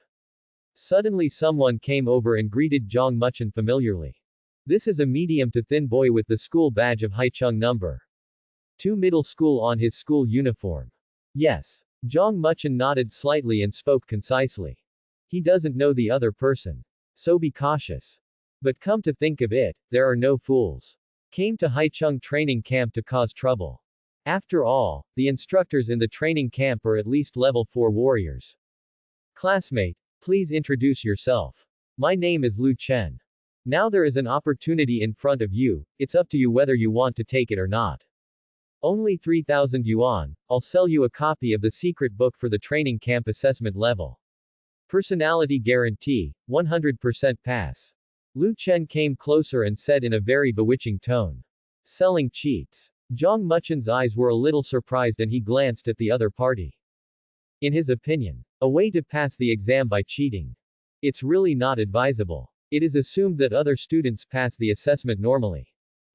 Suddenly someone came over and greeted Jong Muchen familiarly. This is a medium to thin boy with the school badge of Haichung number 2 middle school on his school uniform. Yes. Jong Muchen nodded slightly and spoke concisely. He doesn't know the other person. So be cautious. But come to think of it, there are no fools. Came to Haichung training camp to cause trouble. After all, the instructors in the training camp are at least level 4 warriors. Classmate, please introduce yourself. My name is Lu Chen. Now there is an opportunity in front of you, it's up to you whether you want to take it or not. Only 3,000 yuan, I'll sell you a copy of the secret book for the training camp assessment level. Personality guarantee, 100% pass. Lu Chen came closer and said in a very bewitching tone. Selling cheats. Jong Muchen's eyes were a little surprised and he glanced at the other party. In his opinion, a way to pass the exam by cheating. It's really not advisable. It is assumed that other students pass the assessment normally.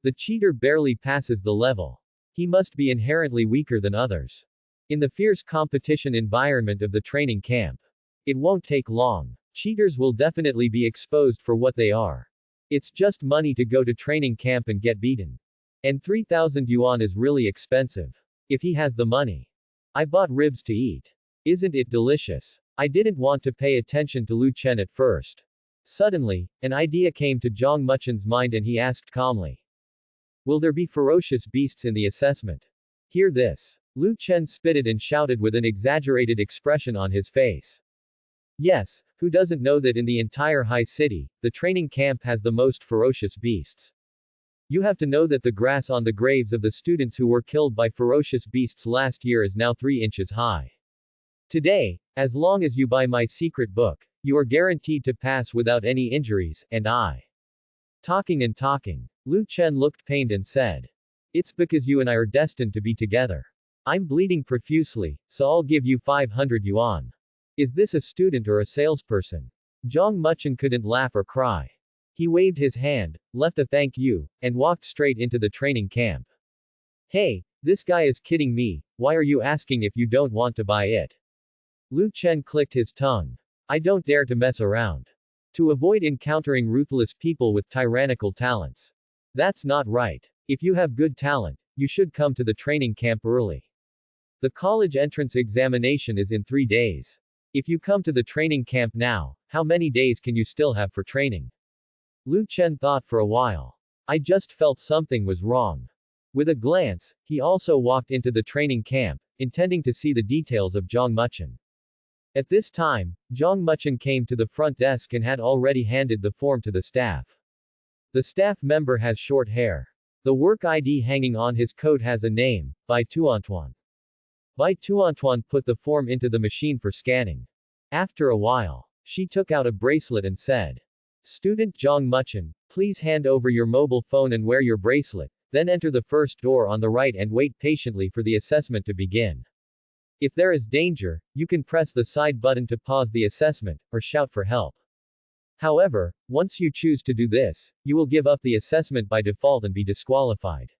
The cheater barely passes the level. He must be inherently weaker than others. In the fierce competition environment of the training camp, it won't take long. Cheaters will definitely be exposed for what they are. It's just money to go to training camp and get beaten. And 3,000 yuan is really expensive. If he has the money. I bought ribs to eat. Isn't it delicious? I didn't want to pay attention to Lu Chen at first. Suddenly, an idea came to Jong Muchen's mind and he asked calmly. Will there be ferocious beasts in the assessment? Hear this. Lu Chen spitted and shouted with an exaggerated expression on his face. Yes, who doesn't know that in the entire high city, the training camp has the most ferocious beasts? You have to know that the grass on the graves of the students who were killed by ferocious beasts last year is now 3 inches high. Today, as long as you buy my secret book, you are guaranteed to pass without any injuries, and I. Talking and talking. Lu Chen looked pained and said. It's because you and I are destined to be together. I'm bleeding profusely, so I'll give you 500 yuan. Is this a student or a salesperson? Jong Muchen couldn't laugh or cry. He waved his hand, left a thank you, and walked straight into the training camp. Hey, this guy is kidding me, why are you asking if you don't want to buy it? Lu Chen clicked his tongue. I don't dare to mess around. To avoid encountering ruthless people with tyrannical talents. That's not right. If you have good talent, you should come to the training camp early. The college entrance examination is in 3 days. If you come to the training camp now, how many days can you still have for training? Lu Chen thought for a while. I just felt something was wrong. With a glance, he also walked into the training camp, intending to see the details of Jong Muchen. At this time, Jong Muchen came to the front desk and had already handed the form to the staff. The staff member has short hair. The work ID hanging on his coat has a name, Bai Tuantuan. Bai Tuantuan put the form into the machine for scanning. After a while, she took out a bracelet and said. Student Jong Muchen, please hand over your mobile phone and wear your bracelet, then enter the first door on the right and wait patiently for the assessment to begin. If there is danger, you can press the side button to pause the assessment, or shout for help. However, once you choose to do this, you will give up the assessment by default and be disqualified.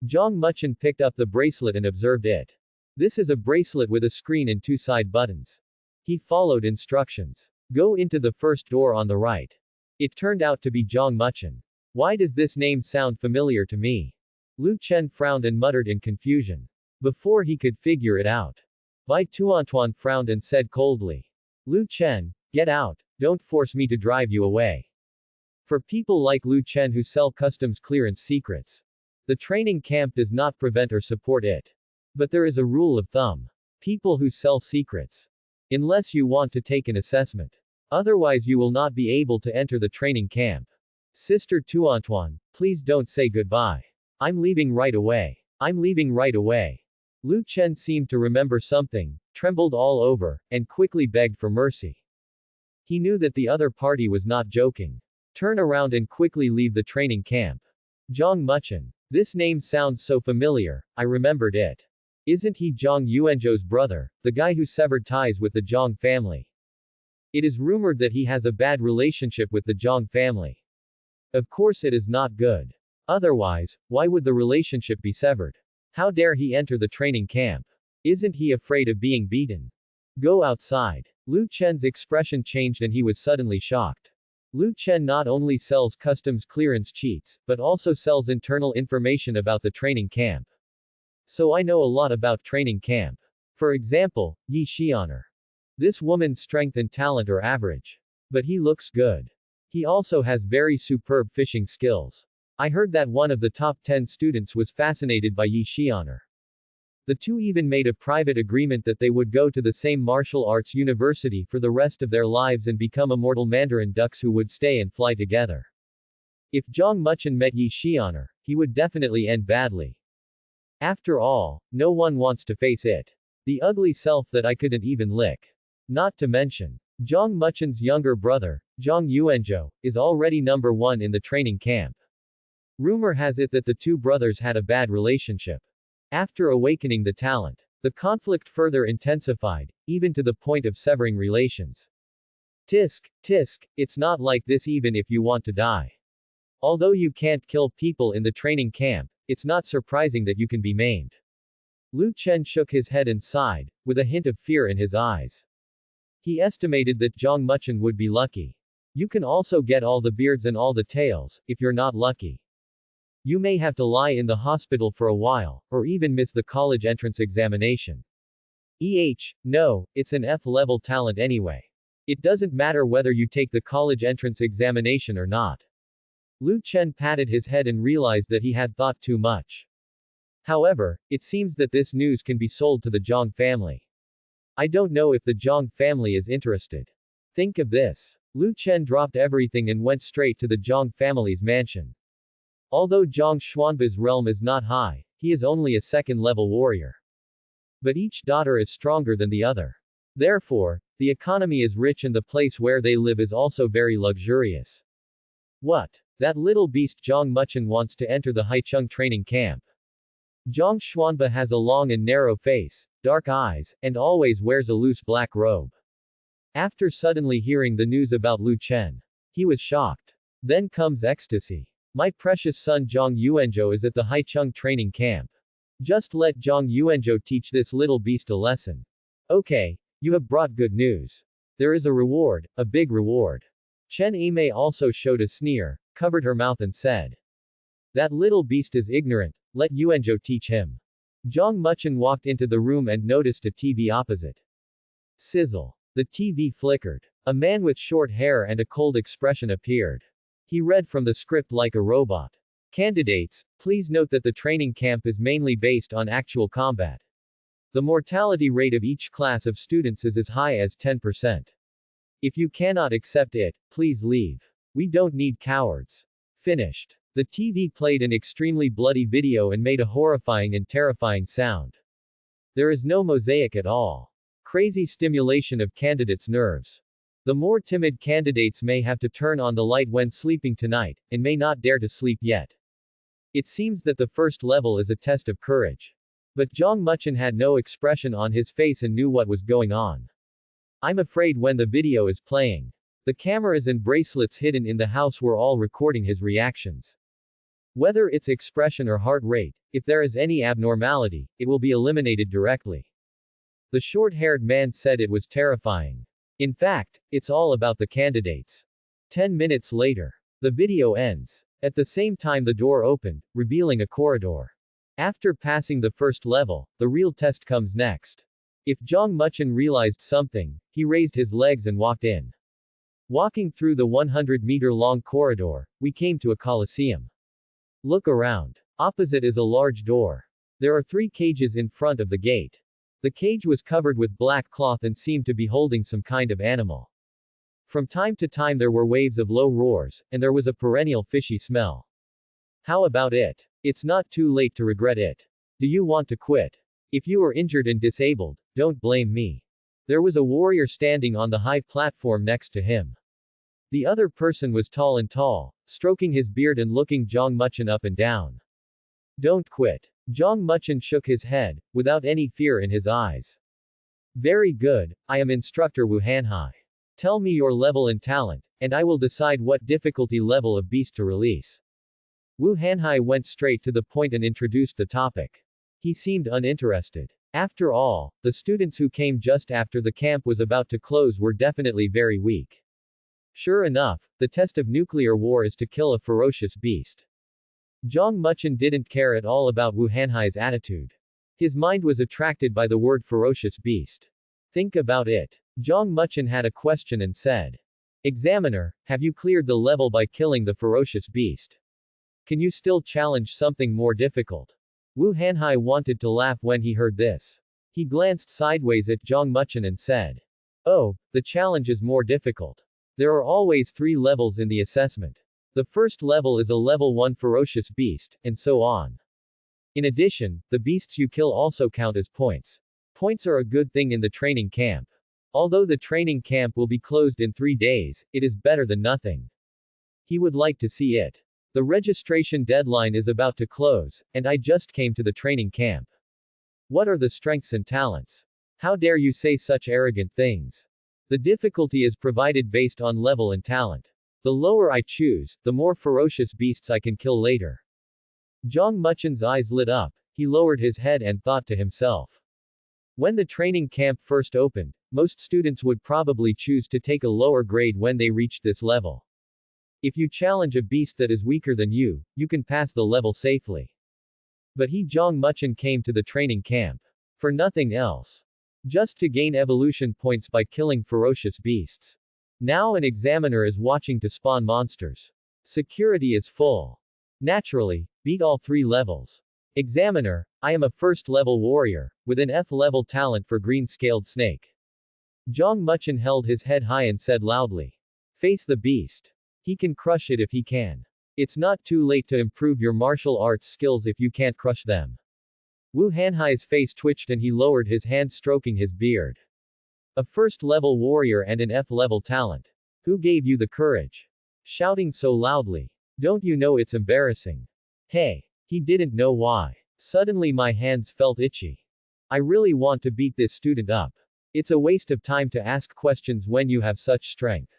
Jong Muchen picked up the bracelet and observed it. This is a bracelet with a screen and 2 side buttons. He followed instructions. Go into the first door on the right. It turned out to be Jong Muchen. Why does this name sound familiar to me? Lu Chen frowned and muttered in confusion. Before he could figure it out. Bai Tuantuan frowned and said coldly. Lu Chen, get out, don't force me to drive you away. For people like Lu Chen who sell customs clearance secrets, the training camp does not prevent or support it. But there is a rule of thumb. People who sell secrets. Unless you want to take an assessment. Otherwise you will not be able to enter the training camp. Sister Tuantuan, please don't say goodbye. I'm leaving right away. I'm leaving right away. Lu Chen seemed to remember something, trembled all over, and quickly begged for mercy. He knew that the other party was not joking. Turn around and quickly leave the training camp. Jong Muchen. This name sounds so familiar, I remembered it. Isn't he Zhang Yuanzhou's brother, the guy who severed ties with the Zhang family? It is rumored that he has a bad relationship with the Zhang family. Of course it is not good. Otherwise, why would the relationship be severed? How dare he enter the training camp? Isn't he afraid of being beaten? Go outside. Lu Chen's expression changed and he was suddenly shocked. Lu Chen not only sells customs clearance cheats, but also sells internal information about the training camp. So I know a lot about training camp. For example, Yi Xianer. This woman's strength and talent are average. But he looks good. He also has very superb fishing skills. I heard that one of the top 10 students was fascinated by Yi Xianer. The two even made a private agreement that they would go to the same martial arts university for the rest of their lives and become immortal Mandarin ducks who would stay and fly together. If Zhang Muchen met Yi Xianer, he would definitely end badly. After all, no one wants to face it. The ugly self that I couldn't even lick. Not to mention, Zhang Muchen's younger brother, Zhang Yuanzhou, is already number 1 in the training camp. Rumor has it that the two brothers had a bad relationship. After awakening the talent, the conflict further intensified, even to the point of severing relations. Tisk, tisk, it's not like this even if you want to die. Although you can't kill people in the training camp, it's not surprising that you can be maimed. Lu Chen shook his head and sighed, with a hint of fear in his eyes. He estimated that Zhang Muchen would be lucky. You can also get all the beards and all the tails, if you're not lucky. You may have to lie in the hospital for a while, or even miss the college entrance examination. No, it's an F-level talent anyway. It doesn't matter whether you take the college entrance examination or not. Lu Chen patted his head and realized that he had thought too much. However, it seems that this news can be sold to the Zhang family. I don't know if the Zhang family is interested. Think of this. Lu Chen dropped everything and went straight to the Zhang family's mansion. Although Zhang Xuanba's realm is not high, he is only a second-level warrior. But each daughter is stronger than the other. Therefore, the economy is rich and the place where they live is also very luxurious. What? That little beast Zhang Muchen wants to enter the Haicheng training camp. Zhang Xuanba has a long and narrow face, dark eyes, and always wears a loose black robe. After suddenly hearing the news about Lu Chen, he was shocked. Then comes ecstasy. My precious son Zhang Yuanzhou is at the Haicheng training camp. Just let Zhang Yuanzhou teach this little beast a lesson. Okay, you have brought good news. There is a reward, a big reward. Chen Yimei also showed a sneer, covered her mouth and said. That little beast is ignorant, let Yuanzhou teach him. Zhang Muchen walked into the room and noticed a TV opposite. Sizzle. The TV flickered. A man with short hair and a cold expression appeared. He read from the script like a robot. Candidates, please note that the training camp is mainly based on actual combat. The mortality rate of each class of students is as high as 10%. If you cannot accept it, please leave. We don't need cowards. Finished. The TV played an extremely bloody video and made a horrifying and terrifying sound. There is no mosaic at all. Crazy stimulation of candidates' nerves. The more timid candidates may have to turn on the light when sleeping tonight, and may not dare to sleep yet. It seems that the first level is a test of courage. But Zhang Muchen had no expression on his face and knew what was going on. I'm afraid when the video is playing, the cameras and bracelets hidden in the house were all recording his reactions. Whether it's expression or heart rate, if there is any abnormality, it will be eliminated directly. The short-haired man said it was terrifying. In fact, it's all about the candidates. 10 minutes later, the video ends. At the same time the door opened, revealing a corridor. After passing the first level, the real test comes next. If Zhang Muchen realized something, he raised his legs and walked in. Walking through the 100-meter-long corridor, we came to a coliseum. Look around. Opposite is a large door. There are 3 cages in front of the gate. The cage was covered with black cloth and seemed to be holding some kind of animal. From time to time there were waves of low roars, and there was a perennial fishy smell. How about it? It's not too late to regret it. Do you want to quit? If you are injured and disabled, don't blame me. There was a warrior standing on the high platform next to him. The other person was tall, stroking his beard and looking Zhang Muchen up and down. Don't quit. Zhang Muchen shook his head, without any fear in his eyes. Very good, I am Instructor Wu Hanhai. Tell me your level and talent, and I will decide what difficulty level of beast to release. Wu Hanhai went straight to the point and introduced the topic. He seemed uninterested. After all, the students who came just after the camp was about to close were definitely very weak. Sure enough, the test of nuclear war is to kill a ferocious beast. Zhang Muchen didn't care at all about Wu Hanhai's attitude. His mind was attracted by the word ferocious beast. Think about it. Zhang Muchen had a question and said, "Examiner, have you cleared the level by killing the ferocious beast? Can you still challenge something more difficult?" Wu Hanhai wanted to laugh when he heard this. He glanced sideways at Zhang Muchen and said, "Oh, the challenge is more difficult. There are always 3 levels in the assessment. The first level is a level 1 ferocious beast, and so on. In addition, the beasts you kill also count as points. Points are a good thing in the training camp. Although the training camp will be closed in 3 days, it is better than nothing. He would like to see it. The registration deadline is about to close, and I just came to the training camp. What are the strengths and talents? How dare you say such arrogant things? The difficulty is provided based on level and talent. The lower I choose, the more ferocious beasts I can kill later." Zhang Muchen's eyes lit up. He lowered his head and thought to himself. When the training camp first opened, most students would probably choose to take a lower grade when they reached this level. If you challenge a beast that is weaker than you can pass the level safely. But Zhang Muchen came to the training camp. For nothing else. Just to gain evolution points by killing ferocious beasts. Now an examiner is watching to spawn monsters. Security is full. Naturally, beat all 3 levels. Examiner, I am a first-level warrior, with an F-level talent for green-scaled snake. Zhang Muchen held his head high and said loudly. Face the beast. He can crush it if he can. It's not too late to improve your martial arts skills if you can't crush them. Wu Hanhai's face twitched and he lowered his hand stroking his beard. A first-level warrior and an F-level talent. Who gave you the courage? Shouting so loudly. Don't you know it's embarrassing? Hey. He didn't know why. Suddenly my hands felt itchy. I really want to beat this student up. It's a waste of time to ask questions when you have such strength.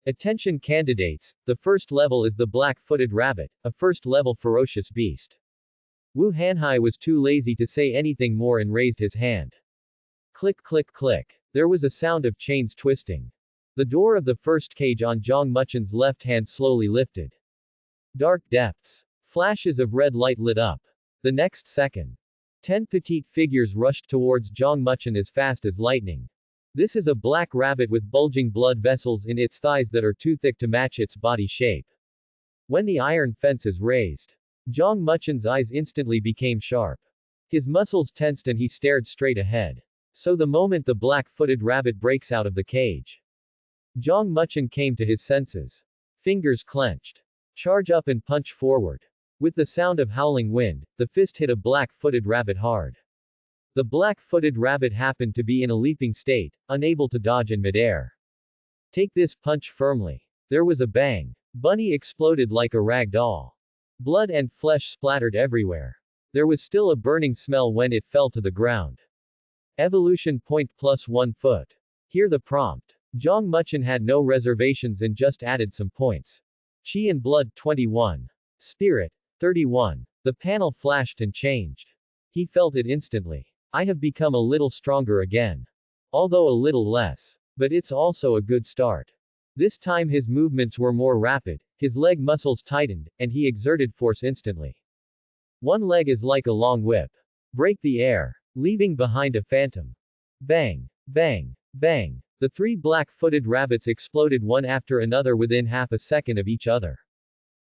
Attention candidates, the first level is the black-footed rabbit, a first-level ferocious beast. Wu Hanhai was too lazy to say anything more and raised his hand. Click click click. There was a sound of chains twisting. The door of the first cage on Zhang Muchen's left hand slowly lifted. Dark depths. Flashes of red light lit up. The next second. 10 petite figures rushed towards Zhang Muchen as fast as lightning. This is a black rabbit with bulging blood vessels in its thighs that are too thick to match its body shape. When the iron fence is raised, Zhang Muchen's eyes instantly became sharp. His muscles tensed and he stared straight ahead. So the moment the black-footed rabbit breaks out of the cage, Zhang Muchen came to his senses. Fingers clenched. Charge up and punch forward. With the sound of howling wind, the fist hit a black-footed rabbit hard. The black-footed rabbit happened to be in a leaping state, unable to dodge in midair. Take this punch firmly. There was a bang. Bunny exploded like a rag doll. Blood and flesh splattered everywhere. There was still a burning smell when it fell to the ground. Evolution point plus 1 foot. Hear the prompt. Zhang Muchen had no reservations and just added some points. Chi and blood 21. Spirit 31. The panel flashed and changed. He felt it instantly. I have become a little stronger again. Although a little less. But it's also a good start. This time his movements were more rapid, his leg muscles tightened, and he exerted force instantly. One leg is like a long whip. Break the air, leaving behind a phantom. Bang, bang, bang. The 3 black-footed rabbits exploded one after another within half a second of each other.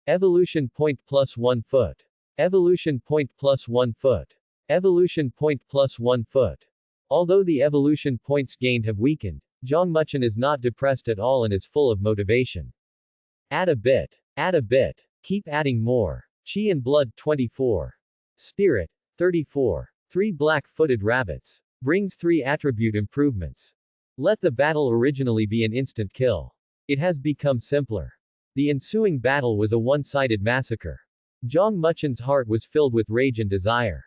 Evolution point plus 1 foot. Evolution point plus 1 foot. Evolution point plus 1 foot. Although the evolution points gained have weakened, Zhang Muchen is not depressed at all and is full of motivation. Add a bit. Add a bit. Keep adding more. Chi and blood 24. Spirit 34. 3 black-footed rabbits. Brings 3 attribute improvements. Let the battle originally be an instant kill. It has become simpler. The ensuing battle was a one-sided massacre. Zhang Muchen's heart was filled with rage and desire.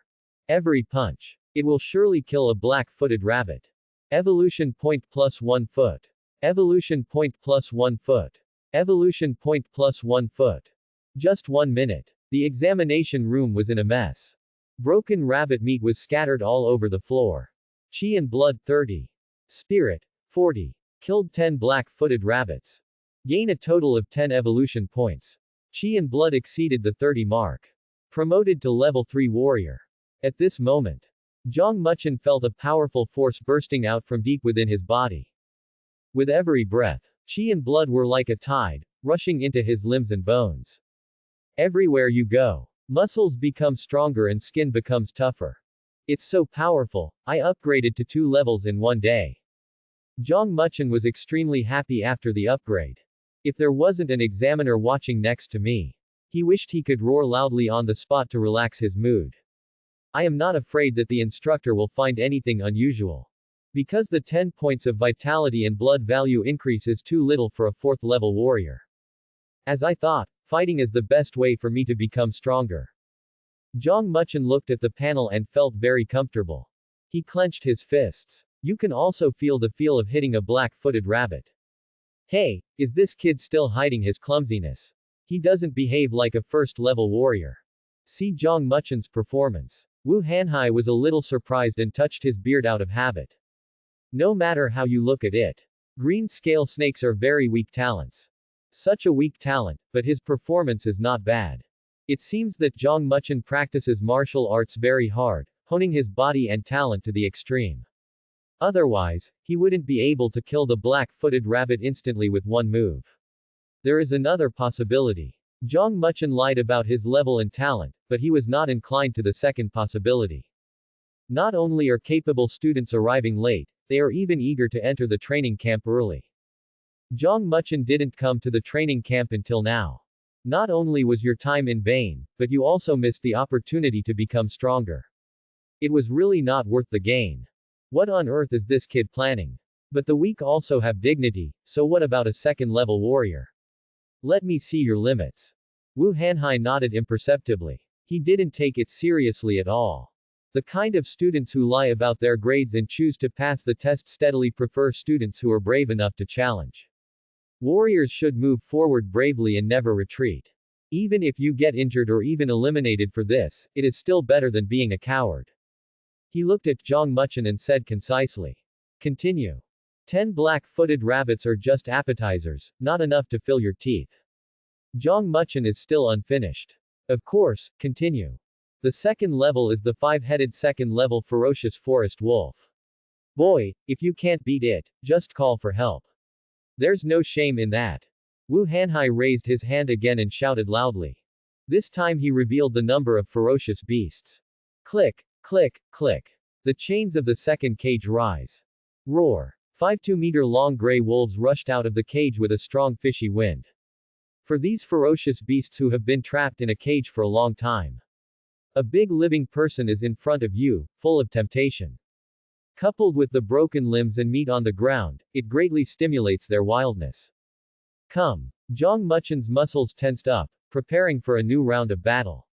Every punch. It will surely kill a black-footed rabbit. Evolution point plus 1 foot. Evolution point plus 1 foot. Evolution point plus 1 foot. Just 1 minute. The examination room was in a mess. Broken rabbit meat was scattered all over the floor. Chi and blood 30. Spirit 40. Killed 10 black-footed rabbits. Gain a total of 10 evolution points. Chi and blood exceeded the 30 mark. Promoted to level 3 warrior. At this moment, Zhang Muchen felt a powerful force bursting out from deep within his body. With every breath, Chi and blood were like a tide, rushing into his limbs and bones. Everywhere you go, muscles become stronger and skin becomes tougher. It's so powerful, I upgraded to 2 levels in one day. Zhang Muchen was extremely happy after the upgrade. If there wasn't an examiner watching next to me, he wished he could roar loudly on the spot to relax his mood. I am not afraid that the instructor will find anything unusual. Because the 10 points of vitality and blood value increase is too little for a 4th level warrior. As I thought, fighting is the best way for me to become stronger. Zhang Muchen looked at the panel and felt very comfortable. He clenched his fists. You can also feel the feel of hitting a black-footed rabbit. Hey, is this kid still hiding his clumsiness? He doesn't behave like a 1st level warrior. See Zhang Muchen's performance. Wu Hanhai was a little surprised and touched his beard out of habit. No matter how you look at it, green scale snakes are very weak talents. Such a weak talent, but his performance is not bad. It seems that Zhang Muchen practices martial arts very hard, honing his body and talent to the extreme. Otherwise, he wouldn't be able to kill the black-footed rabbit instantly with one move. There is another possibility. Zhang Muchen lied about his level and talent, but he was not inclined to the second possibility. Not only are capable students arriving late, they are even eager to enter the training camp early. Zhang Muchen didn't come to the training camp until now. Not only was your time in vain, but you also missed the opportunity to become stronger. It was really not worth the gain. What on earth is this kid planning? But the weak also have dignity, so what about a 2nd level warrior? Let me see your limits. Wu Hanhai nodded imperceptibly. He didn't take it seriously at all. The kind of students who lie about their grades and choose to pass the test steadily prefer students who are brave enough to challenge. Warriors should move forward bravely and never retreat. Even if you get injured or even eliminated for this, it is still better than being a coward. He looked at Zhang Muchen and said concisely. Continue. 10 black-footed rabbits are just appetizers, not enough to fill your teeth. Zhang Muchen is still unfinished. Of course, continue. The 2nd level is the 5-headed 2nd level ferocious forest wolf. Boy, if you can't beat it, just call for help. There's no shame in that. Wu Hanhai raised his hand again and shouted loudly. This time he revealed the number of ferocious beasts. Click, click, click. The chains of the 2nd cage rise. Roar. 5 2-meter-long gray wolves rushed out of the cage with a strong fishy wind. For these ferocious beasts who have been trapped in a cage for a long time. A big living person is in front of you, full of temptation. Coupled with the broken limbs and meat on the ground, it greatly stimulates their wildness. Come. Zhang Muchen's muscles tensed up, preparing for a new round of battle.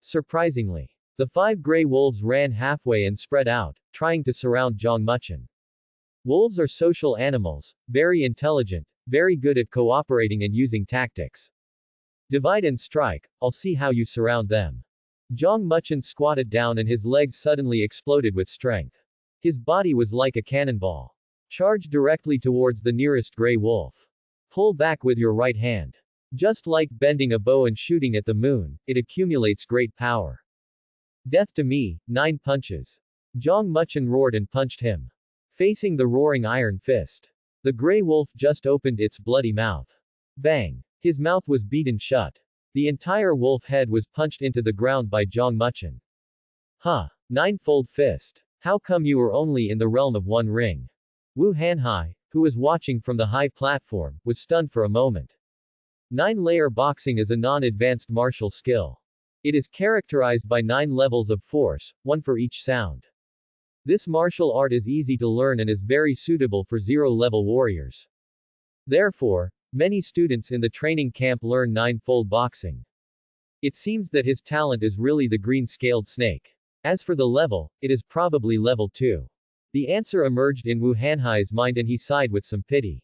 Surprisingly, the 5 gray wolves ran halfway and spread out, trying to surround Zhang Muchen. Wolves are social animals, very intelligent, very good at cooperating and using tactics. Divide and strike, I'll see how you surround them. Zhang Muchen squatted down and his legs suddenly exploded with strength. His body was like a cannonball. Charge directly towards the nearest gray wolf. Pull back with your right hand. Just like bending a bow and shooting at the moon, it accumulates great power. Death to me, 9 punches. Zhang Muchen roared and punched him. Facing the roaring iron fist. The gray wolf just opened its bloody mouth. Bang! His mouth was beaten shut. The entire wolf head was punched into the ground by Zhang Muchen. Huh. 9-fold fist. How come you were only in the realm of 1 ring? Wu Hanhai, who was watching from the high platform, was stunned for a moment. 9-layer boxing is a non-advanced martial skill. It is characterized by 9 levels of force, 1 for each sound. This martial art is easy to learn and is very suitable for 0-level warriors. Therefore, many students in the training camp learn 9-fold boxing. It seems that his talent is really the green-scaled snake. As for the level, it is probably level 2. The answer emerged in Wu Hanhai's mind and he sighed with some pity.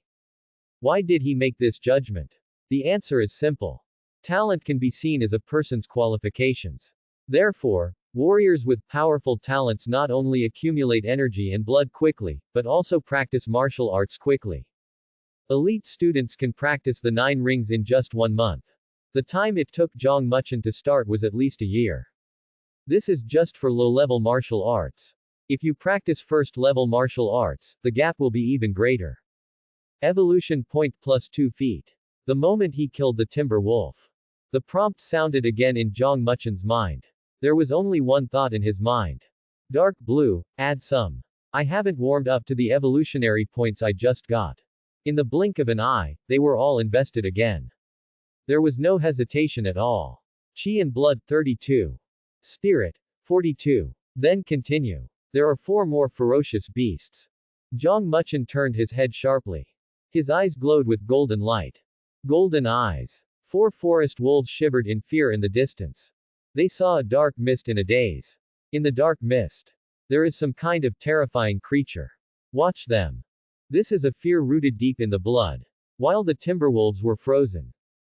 Why did he make this judgment? The answer is simple. Talent can be seen as a person's qualifications. Therefore, Warriors with powerful talents not only accumulate energy and blood quickly, but also practice martial arts quickly. Elite students can practice the 9 rings in just 1 month. The time it took Zhang Muchen to start was at least a year. This is just for low-level martial arts. If you practice first-level martial arts, the gap will be even greater. Evolution point plus 2 feet. The moment he killed the timber wolf. The prompt sounded again in Zhang Muchen's mind. There was only one thought in his mind. Dark blue, add some. I haven't warmed up to the evolutionary points I just got. In the blink of an eye, they were all invested again. There was no hesitation at all. Chi and blood 32. Spirit 42. Then continue. There are 4 more ferocious beasts. Zhang Muchen turned his head sharply. His eyes glowed with golden light. Golden eyes. 4 forest wolves shivered in fear in the distance. They saw a dark mist in a daze. In the dark mist, there is some kind of terrifying creature. Watch them. This is a fear rooted deep in the blood. While the timberwolves were frozen,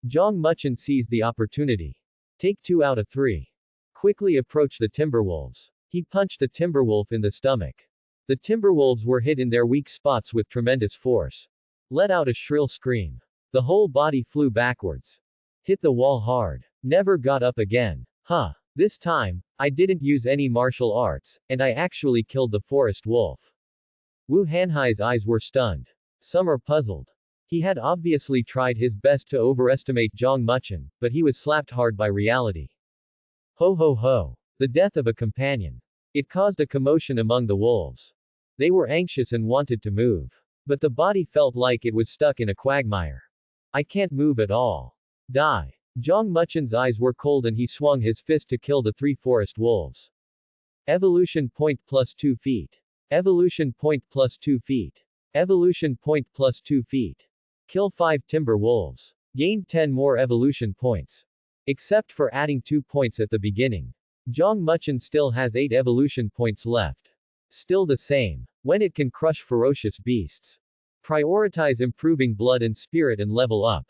Zhang Muchen seized the opportunity. Take 2 out of 3. Quickly approach the timberwolves. He punched the timberwolf in the stomach. The timberwolves were hit in their weak spots with tremendous force. Let out a shrill scream. The whole body flew backwards. Hit the wall hard. Never got up again. Huh. This time, I didn't use any martial arts, and I actually killed the forest wolf. Wu Hanhai's eyes were stunned. Some are puzzled. He had obviously tried his best to overestimate Zhang Muchen, but he was slapped hard by reality. Ho ho ho. The death of a companion. It caused a commotion among the wolves. They were anxious and wanted to move. But the body felt like it was stuck in a quagmire. I can't move at all. Die. Zhang Muchen's eyes were cold and he swung his fist to kill the 3 forest wolves. Evolution point plus 2 feet. Evolution point plus 2 feet. Evolution point plus 2 feet. Kill 5 timber wolves. Gained 10 more evolution points. Except for adding 2 points at the beginning. Zhang Muchen still has 8 evolution points left. Still the same. When it can crush ferocious beasts. Prioritize improving blood and spirit and level up.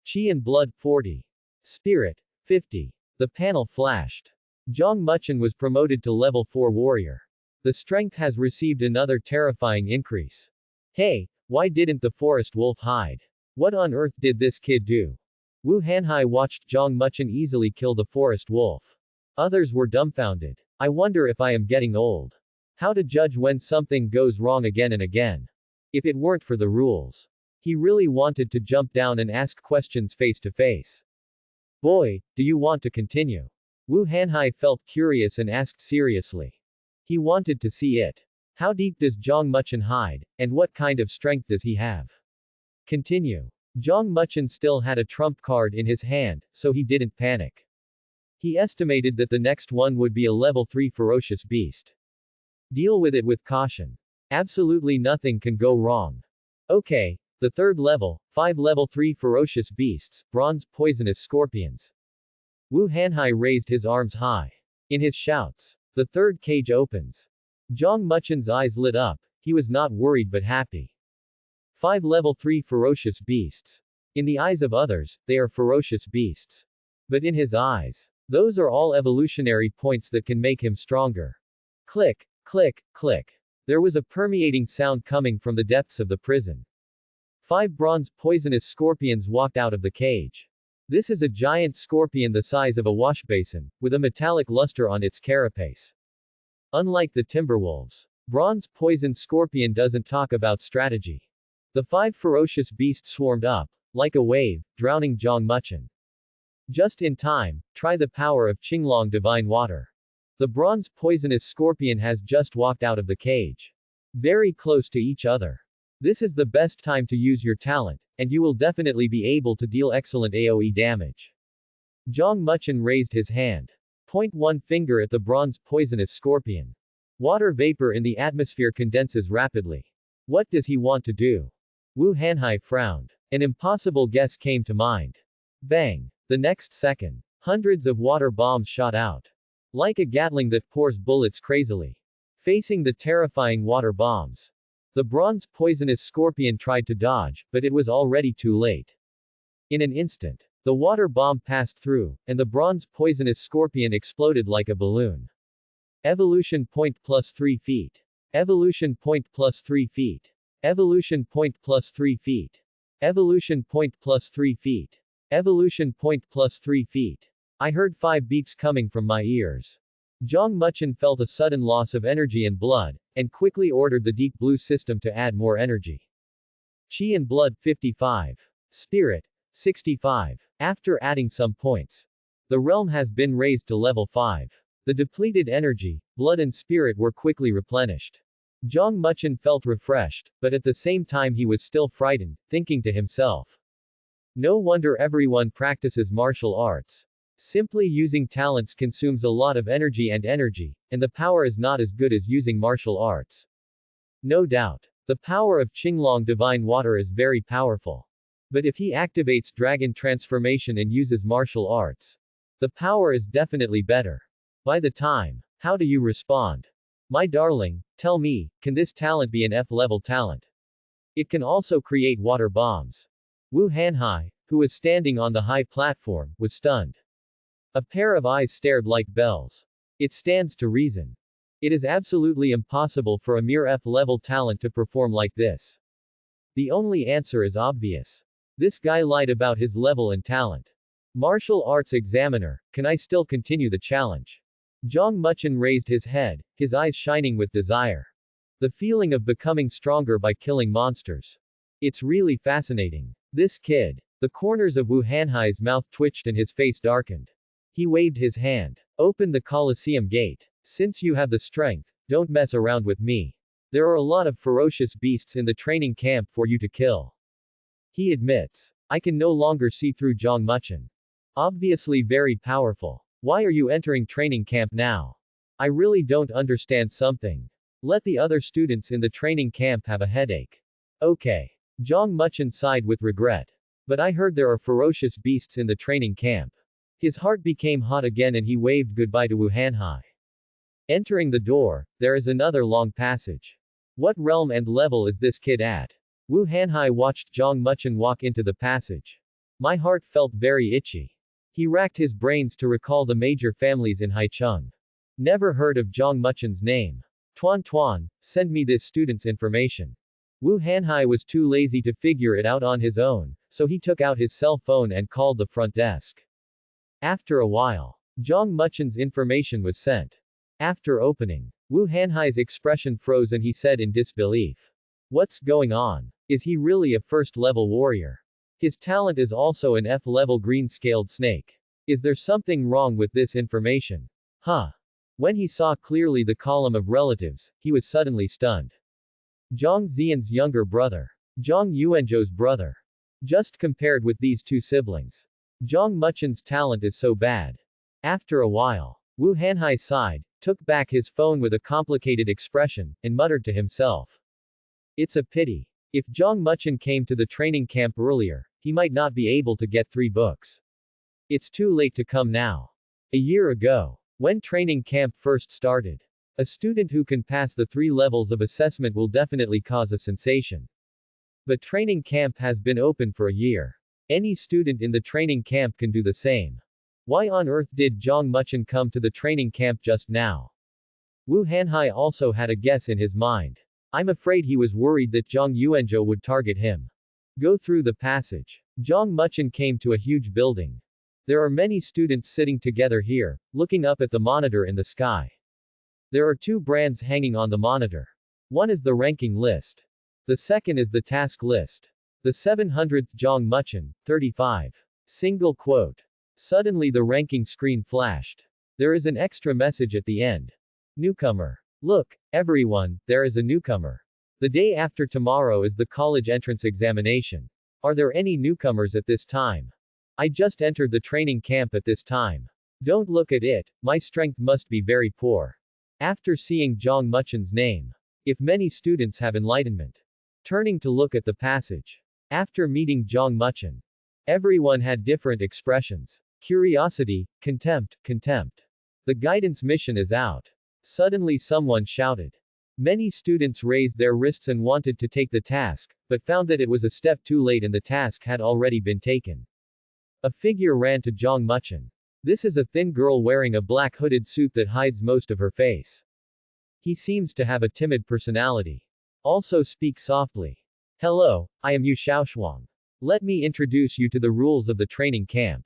Chi and blood 40. Spirit 50. The panel flashed. Zhang Muchen was promoted to level 4 warrior. The strength has received another terrifying increase. Hey, why didn't the forest wolf hide? What on earth did this kid do? Wu Hanhai watched Zhang Muchen easily kill the forest wolf. Others were dumbfounded. I wonder if I am getting old. How to judge when something goes wrong again and again. If it weren't for the rules. He really wanted to jump down and ask questions face to face. Boy, do you want to continue? Wu Hanhai felt curious and asked seriously. He wanted to see it. How deep does Zhang Muchen hide, and what kind of strength does he have? Continue. Zhang Muchen still had a trump card in his hand, so he didn't panic. He estimated that the next one would be a level 3 ferocious beast. Deal with it with caution. Absolutely nothing can go wrong. Okay, the 3rd level, 5 level 3 ferocious beasts, bronze poisonous scorpions. Wu Hanhai raised his arms high. In his shouts, the 3rd cage opens. Zhang Muchen's eyes lit up, he was not worried but happy. 5 level 3 ferocious beasts. In the eyes of others, they are ferocious beasts. But in his eyes, those are all evolutionary points that can make him stronger. Click, click, click. There was a permeating sound coming from the depths of the prison. 5 bronze poisonous scorpions walked out of the cage. This is a giant scorpion the size of a washbasin, with a metallic luster on its carapace. Unlike the timberwolves, bronze poison scorpion doesn't talk about strategy. The 5 ferocious beasts swarmed up, like a wave, drowning Zhang Muchen. Just in time, try the power of Qinglong divine water. The bronze poisonous scorpion has just walked out of the cage. Very close to each other. This is the best time to use your talent, and you will definitely be able to deal excellent AoE damage. Zhang Muchen raised his hand. Point 1 finger at the bronze poisonous scorpion. Water vapor in the atmosphere condenses rapidly. What does he want to do? Wu Hanhai frowned. An impossible guess came to mind. Bang! The next second, hundreds of water bombs shot out. Like a Gatling that pours bullets crazily. Facing the terrifying water bombs. The bronze poisonous scorpion tried to dodge, but it was already too late. In an instant, the water bomb passed through, and the bronze poisonous scorpion exploded like a balloon. Evolution point plus 3 feet. Evolution point plus 3 feet. Evolution point plus 3 feet. Evolution point plus 3 feet. Evolution point plus 3 feet. I heard 5 beeps coming from my ears. Zhang Muchen felt a sudden loss of energy and blood, and quickly ordered the deep blue system to add more energy. Qi and blood 55. Spirit 65. After adding some points, the realm has been raised to level 5. The depleted energy, blood and spirit were quickly replenished. Zhang Muchen felt refreshed, but at the same time he was still frightened, thinking to himself. No wonder everyone practices martial arts. Simply using talents consumes a lot of energy, and the power is not as good as using martial arts. No doubt. The power of Qinglong Divine Water is very powerful. But if he activates Dragon Transformation and uses martial arts, the power is definitely better. By the time, how do you respond? My darling, tell me, can this talent be an F-level talent? It can also create water bombs. Wu Hanhai, who was standing on the high platform, was stunned. A pair of eyes stared like bells. It stands to reason. It is absolutely impossible for a mere F-level talent to perform like this. The only answer is obvious. This guy lied about his level and talent. Martial arts examiner, can I still continue the challenge? Zhang Muchen raised his head, his eyes shining with desire. The feeling of becoming stronger by killing monsters. It's really fascinating. This kid. The corners of Wu Hanhai's mouth twitched and his face darkened. He waved his hand. Open the Colosseum gate. Since you have the strength, don't mess around with me. There are a lot of ferocious beasts in the training camp for you to kill. He admits. I can no longer see through Zhang Muchen. Obviously very powerful. Why are you entering training camp now? I really don't understand something. Let the other students in the training camp have a headache. Okay. Zhang Muchen sighed with regret. But I heard there are ferocious beasts in the training camp. His heart became hot again and he waved goodbye to Wu Hanhai. Entering the door, there is another long passage. What realm and level is this kid at? Wu Hanhai watched Zhang Muchen walk into the passage. My heart felt very itchy. He racked his brains to recall the major families in Haicheng. Never heard of Zhang Muchen's name. Tuan, send me this student's information. Wu Hanhai was too lazy to figure it out on his own, so he took out his cell phone and called the front desk. After a while, Zhang Muchen's information was sent. After opening, Wu Hanhai's expression froze and he said in disbelief. What's going on? Is he really a first-level warrior? His talent is also an F-level green-scaled snake. Is there something wrong with this information? Huh. When he saw clearly the column of relatives, he was suddenly stunned. Zhang Xian's younger brother. Zhang Yuanzhou's brother. Just compared with these two siblings. Zhang Muchen's talent is so bad. After a while, Wu Hanhai sighed, took back his phone with a complicated expression, and muttered to himself. It's a pity. If Zhang Muchen came to the training camp earlier, he might not be able to get 3 books. It's too late to come now. A year ago, when training camp first started, a student who can pass the 3 levels of assessment will definitely cause a sensation. But training camp has been open for a year. Any student in the training camp can do the same. Why on earth did Zhang Muchen come to the training camp just now? Wu Hanhai also had a guess in his mind. I'm afraid he was worried that Zhang Yuanzhou would target him. Go through the passage. Zhang Muchen came to a huge building. There are many students sitting together here, looking up at the monitor in the sky. There are 2 brands hanging on the monitor. One is the ranking list. The second is the task list. The 700th Zhang Muchen, 35. Single quote. Suddenly the ranking screen flashed. There is an extra message at the end. Newcomer. Look, everyone, there is a newcomer. The day after tomorrow is the college entrance examination. Are there any newcomers at this time? I just entered the training camp at this time. Don't look at it, my strength must be very poor. After seeing Zhang Muchen's name. If many students have enlightenment. Turning to look at the passage. After meeting Zhang Muchen. Everyone had different expressions. Curiosity, contempt. The guidance mission is out. Suddenly someone shouted. Many students raised their wrists and wanted to take the task, but found that it was a step too late and the task had already been taken. A figure ran to Zhang Muchen. This is a thin girl wearing a black hooded suit that hides most of her face. He seems to have a timid personality. Also speak softly. Hello, I am Yu Xiaoshuang. Let me introduce you to the rules of the training camp.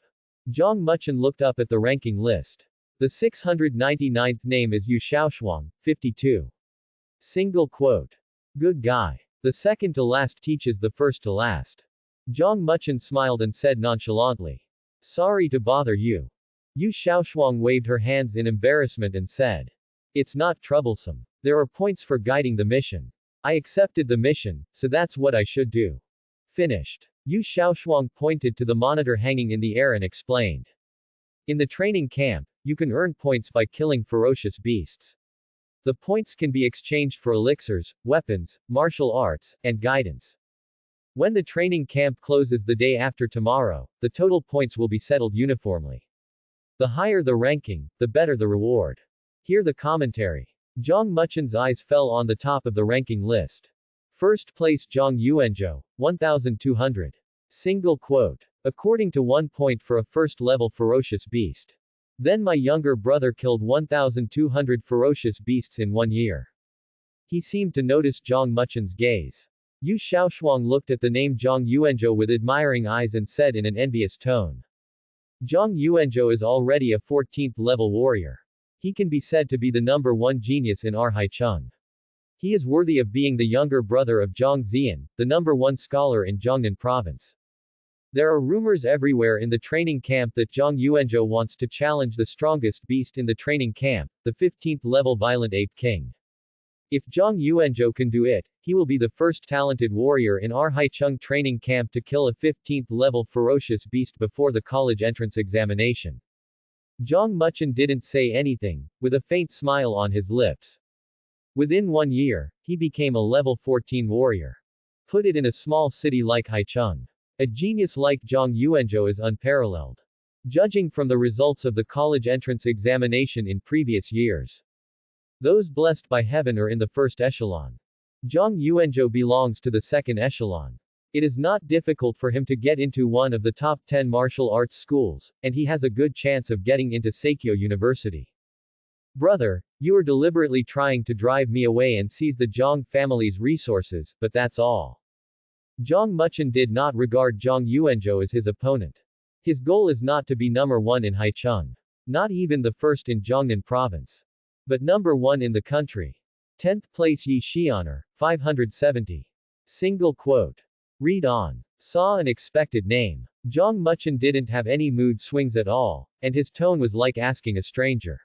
Zhang Muchen looked up at the ranking list. The 699th name is Yu Xiaoshuang, 52. Single quote. Good guy. The second to last teaches the first to last. Zhang Muchen smiled and said nonchalantly. Sorry to bother you. Yu Xiaoshuang waved her hands in embarrassment and said. It's not troublesome. There are points for guiding the mission. I accepted the mission, so that's what I should do. Finished. Yu Xiaoshuang pointed to the monitor hanging in the air and explained. In the training camp, you can earn points by killing ferocious beasts. The points can be exchanged for elixirs, weapons, martial arts, and guidance. When the training camp closes the day after tomorrow, the total points will be settled uniformly. The higher the ranking, the better the reward. Hear the commentary. Zhang Muchen's eyes fell on the top of the ranking list. First place Zhang Yuanzhou, 1200. Single quote. According to 1 point for a first-level ferocious beast. Then my younger brother killed 1200 ferocious beasts in 1 year. He seemed to notice Zhang Muchen's gaze. Yu Xiaoshuang looked at the name Zhang Yuanzhou with admiring eyes and said in an envious tone. Zhang Yuanzhou is already a 14th level warrior. He can be said to be the number 1 genius in our Haicheng. He is worthy of being the younger brother of Zhang Zian, the number 1 scholar in Jiangnan province. There are rumors everywhere in the training camp that Zhang Yuanzhou wants to challenge the strongest beast in the training camp, the 15th level Violent Ape King. If Zhang Yuanzhou can do it, he will be the first talented warrior in our Haicheng training camp to kill a 15th level ferocious beast before the college entrance examination. Zhang Muchen didn't say anything, with a faint smile on his lips. Within 1 year, he became a level 14 warrior. Put it in a small city like Haicheng. A genius like Zhang Yuanzhou is unparalleled. Judging from the results of the college entrance examination in previous years. Those blessed by heaven are in the first echelon. Zhang Yuanzhou belongs to the second echelon. It is not difficult for him to get into one of the top 10 martial arts schools, and he has a good chance of getting into Seikyo University. Brother, you are deliberately trying to drive me away and seize the Zhang family's resources, but that's all. Zhang Muchen did not regard Zhang Yuanzhou as his opponent. His goal is not to be number 1 in Haicheng. Not even the first in Jiangnan province. But number 1 in the country. 10th place Yi Xianer, 570. Single quote. Read on. Saw an expected name. Zhang Muchen didn't have any mood swings at all, and his tone was like asking a stranger.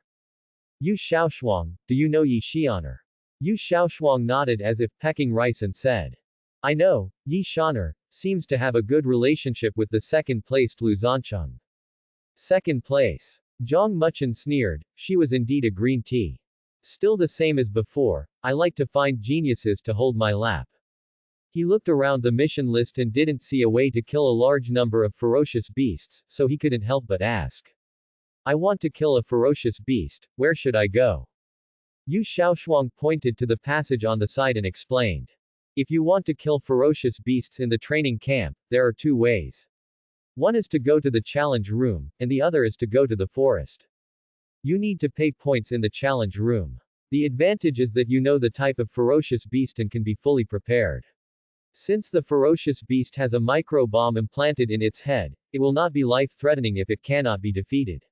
Yu Xiaoshuang, do you know Yi Xianer? Yu Xiaoshuang nodded as if pecking rice and said. I know, Yi Xianer, seems to have a good relationship with the second-placed Lu Zancheng. Second place. Zhang Muchen sneered, she was indeed a green tea. Still the same as before, I like to find geniuses to hold my lap. He looked around the mission list and didn't see a way to kill a large number of ferocious beasts, so he couldn't help but ask. I want to kill a ferocious beast, where should I go? Yu Xiaoshuang pointed to the passage on the side and explained. If you want to kill ferocious beasts in the training camp, there are 2 ways. One is to go to the challenge room, and the other is to go to the forest. You need to pay points in the challenge room. The advantage is that you know the type of ferocious beast and can be fully prepared. Since the ferocious beast has a micro-bomb implanted in its head, it will not be life-threatening if it cannot be defeated.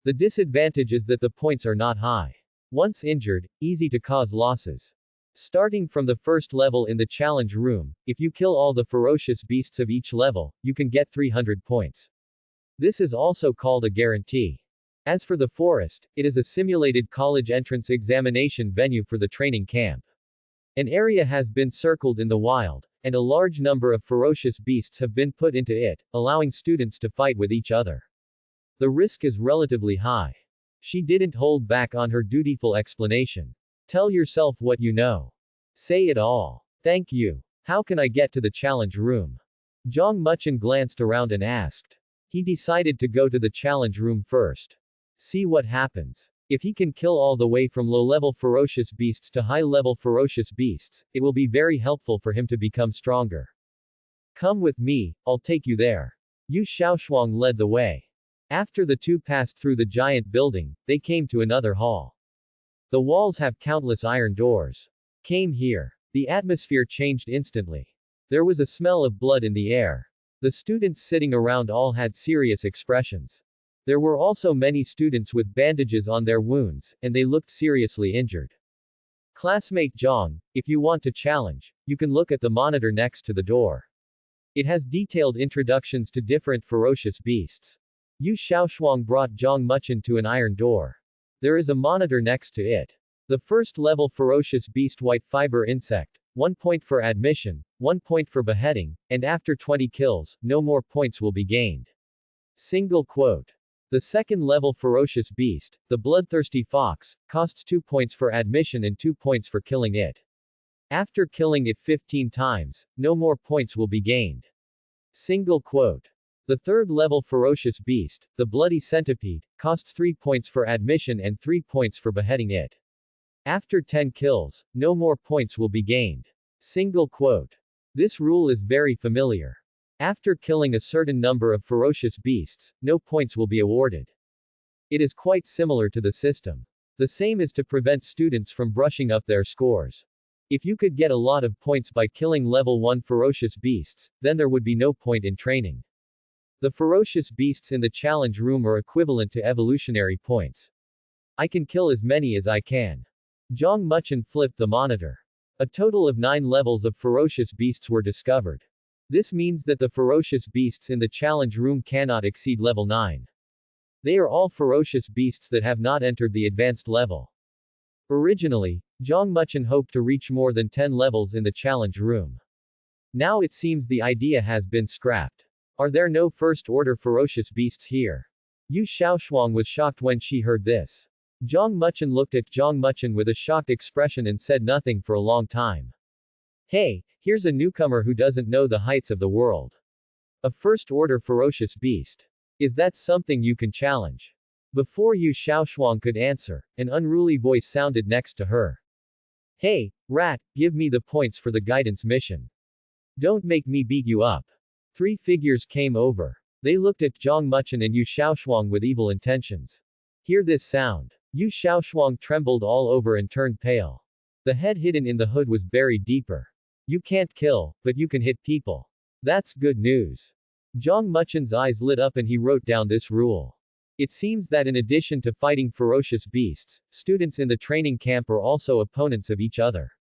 The disadvantage is that the points are not high. Once injured, easy to cause losses. Starting from the first level in the challenge room, if you kill all the ferocious beasts of each level, you can get 300 points. This is also called a guarantee. As for the forest, it is a simulated college entrance examination venue for the training camp. An area has been circled in the wild, and a large number of ferocious beasts have been put into it, allowing students to fight with each other. The risk is relatively high. She didn't hold back on her dutiful explanation. Tell yourself what you know. Say it all. Thank you. How can I get to the challenge room? Zhang Muchen glanced around and asked. He decided to go to the challenge room first. See what happens. If he can kill all the way from low-level ferocious beasts to high-level ferocious beasts, it will be very helpful for him to become stronger. Come with me, I'll take you there. Yu Xiaoshuang led the way. After the two passed through the giant building, they came to another hall. The walls have countless iron doors. Came here. The atmosphere changed instantly. There was a smell of blood in the air. The students sitting around all had serious expressions. There were also many students with bandages on their wounds, and they looked seriously injured. Classmate Zhang, if you want to challenge, you can look at the monitor next to the door. It has detailed introductions to different ferocious beasts. Yu Xiaoshuang brought Zhang Muchen to an iron door. There is a monitor next to it. The first level ferocious beast white fiber insect, 1 point for admission, 1 point for beheading, and after 20 kills, no more points will be gained. Single quote. The second level ferocious beast, the bloodthirsty fox, costs 2 points for admission and 2 points for killing it. After killing it 15 times, no more points will be gained. Single quote. The third level ferocious beast, the bloody centipede, costs 3 points for admission and 3 points for beheading it. After 10 kills, no more points will be gained. Single quote. This rule is very familiar. After killing a certain number of ferocious beasts, no points will be awarded. It is quite similar to the system. The same is to prevent students from brushing up their scores. If you could get a lot of points by killing level 1 ferocious beasts, then there would be no point in training. The ferocious beasts in the challenge room are equivalent to evolutionary points. I can kill as many as I can. Zhang Muchen flipped the monitor. A total of 9 levels of ferocious beasts were discovered. This means that the ferocious beasts in the challenge room cannot exceed level 9. They are all ferocious beasts that have not entered the advanced level. Originally, Zhang Muchen hoped to reach more than 10 levels in the challenge room. Now it seems the idea has been scrapped. Are there no first-order ferocious beasts here? Yu Xiaoshuang was shocked when she heard this. Zhang Muchen looked at Zhang Muchen with a shocked expression and said nothing for a long time. Hey, here's a newcomer who doesn't know the heights of the world. A first-order ferocious beast. Is that something you can challenge? Before Yu Xiaoshuang could answer, an unruly voice sounded next to her. Hey, rat, give me the points for the guidance mission. Don't make me beat you up. 3 figures came over. They looked at Zhang Muchen and Yu Xiaoshuang with evil intentions. Hear this sound. Yu Xiaoshuang trembled all over and turned pale. The head hidden in the hood was buried deeper. You can't kill, but you can hit people. That's good news. Zhang Muchen's eyes lit up and he wrote down this rule. It seems that in addition to fighting ferocious beasts, students in the training camp are also opponents of each other.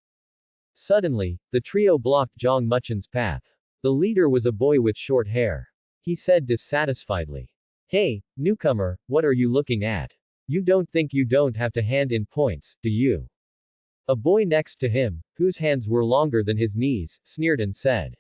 Suddenly, the trio blocked Zhang Muchen's path. The leader was a boy with short hair. He said dissatisfiedly. Hey, newcomer, what are you looking at? You don't think you don't have to hand in points, do you? A boy next to him, whose hands were longer than his knees, sneered and said.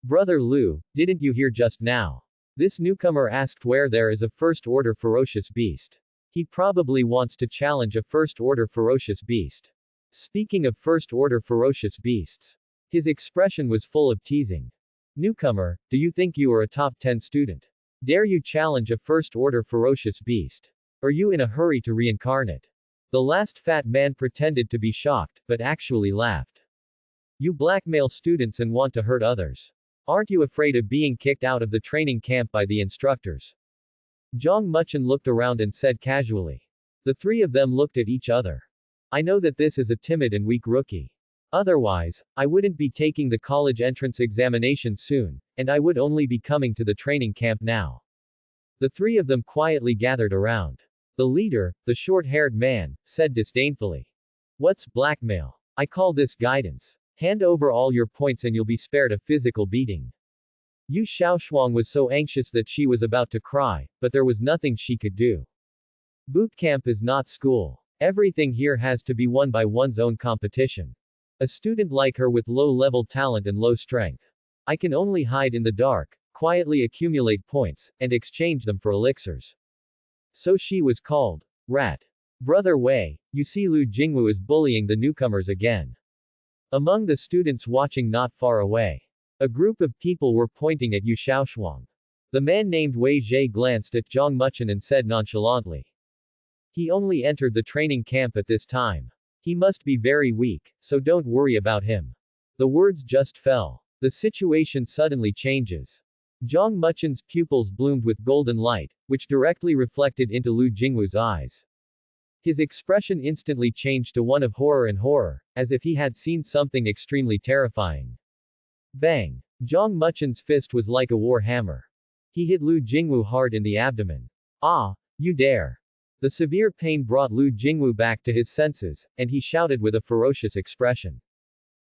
Brother Lu, didn't you hear just now? This newcomer asked where there is a first-order ferocious beast. He probably wants to challenge a first-order ferocious beast. Speaking of first-order ferocious beasts. His expression was full of teasing. Newcomer, do you think you are a top 10 student? Dare you challenge a first-order ferocious beast? Are you in a hurry to reincarnate? The last fat man pretended to be shocked, but actually laughed. You blackmail students and want to hurt others. Aren't you afraid of being kicked out of the training camp by the instructors? Zhang Muchen looked around and said casually. The 3 of them looked at each other. I know that this is a timid and weak rookie. Otherwise, I wouldn't be taking the college entrance examination soon, and I would only be coming to the training camp now. The 3 of them quietly gathered around. The leader, the short-haired man, said disdainfully. What's blackmail? I call this guidance. Hand over all your points and you'll be spared a physical beating. Yu Xiaoshuang was so anxious that she was about to cry, but there was nothing she could do. Boot camp is not school. Everything here has to be won by one's own competition. A student like her with low-level talent and low strength. I can only hide in the dark, quietly accumulate points, and exchange them for elixirs. So she was called Rat. Brother Wei, you see Lu Jingwu is bullying the newcomers again. Among the students watching not far away, a group of people were pointing at Yu Xiaoshuang. The man named Wei Zhe glanced at Zhang Muchen and said nonchalantly. He only entered the training camp at this time. He must be very weak, so don't worry about him. The words just fell. The situation suddenly changes. Zhang Muchen's pupils bloomed with golden light, which directly reflected into Lu Jingwu's eyes. His expression instantly changed to one of horror, as if he had seen something extremely terrifying. Bang! Zhang Muchen's fist was like a war hammer. He hit Lu Jingwu hard in the abdomen. Ah! You dare! The severe pain brought Lu Jingwu back to his senses, and he shouted with a ferocious expression.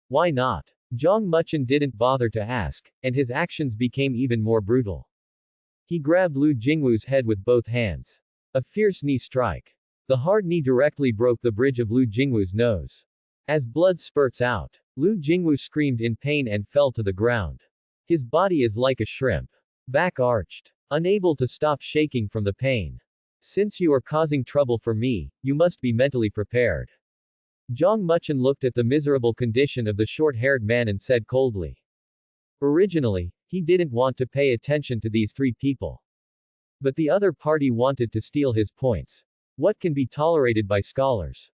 Why not? Zhang Muchen didn't bother to ask, and his actions became even more brutal. He grabbed Lu Jingwu's head with both hands. A fierce knee strike. The hard knee directly broke the bridge of Lu Jingwu's nose. As blood spurts out, Lu Jingwu screamed in pain and fell to the ground. His body is like a shrimp. Back arched. Unable to stop shaking from the pain. Since you are causing trouble for me, you must be mentally prepared. Zhang Muchen looked at the miserable condition of the short-haired man and said coldly. Originally, he didn't want to pay attention to these three people. But the other party wanted to steal his points. What can be tolerated by scholars?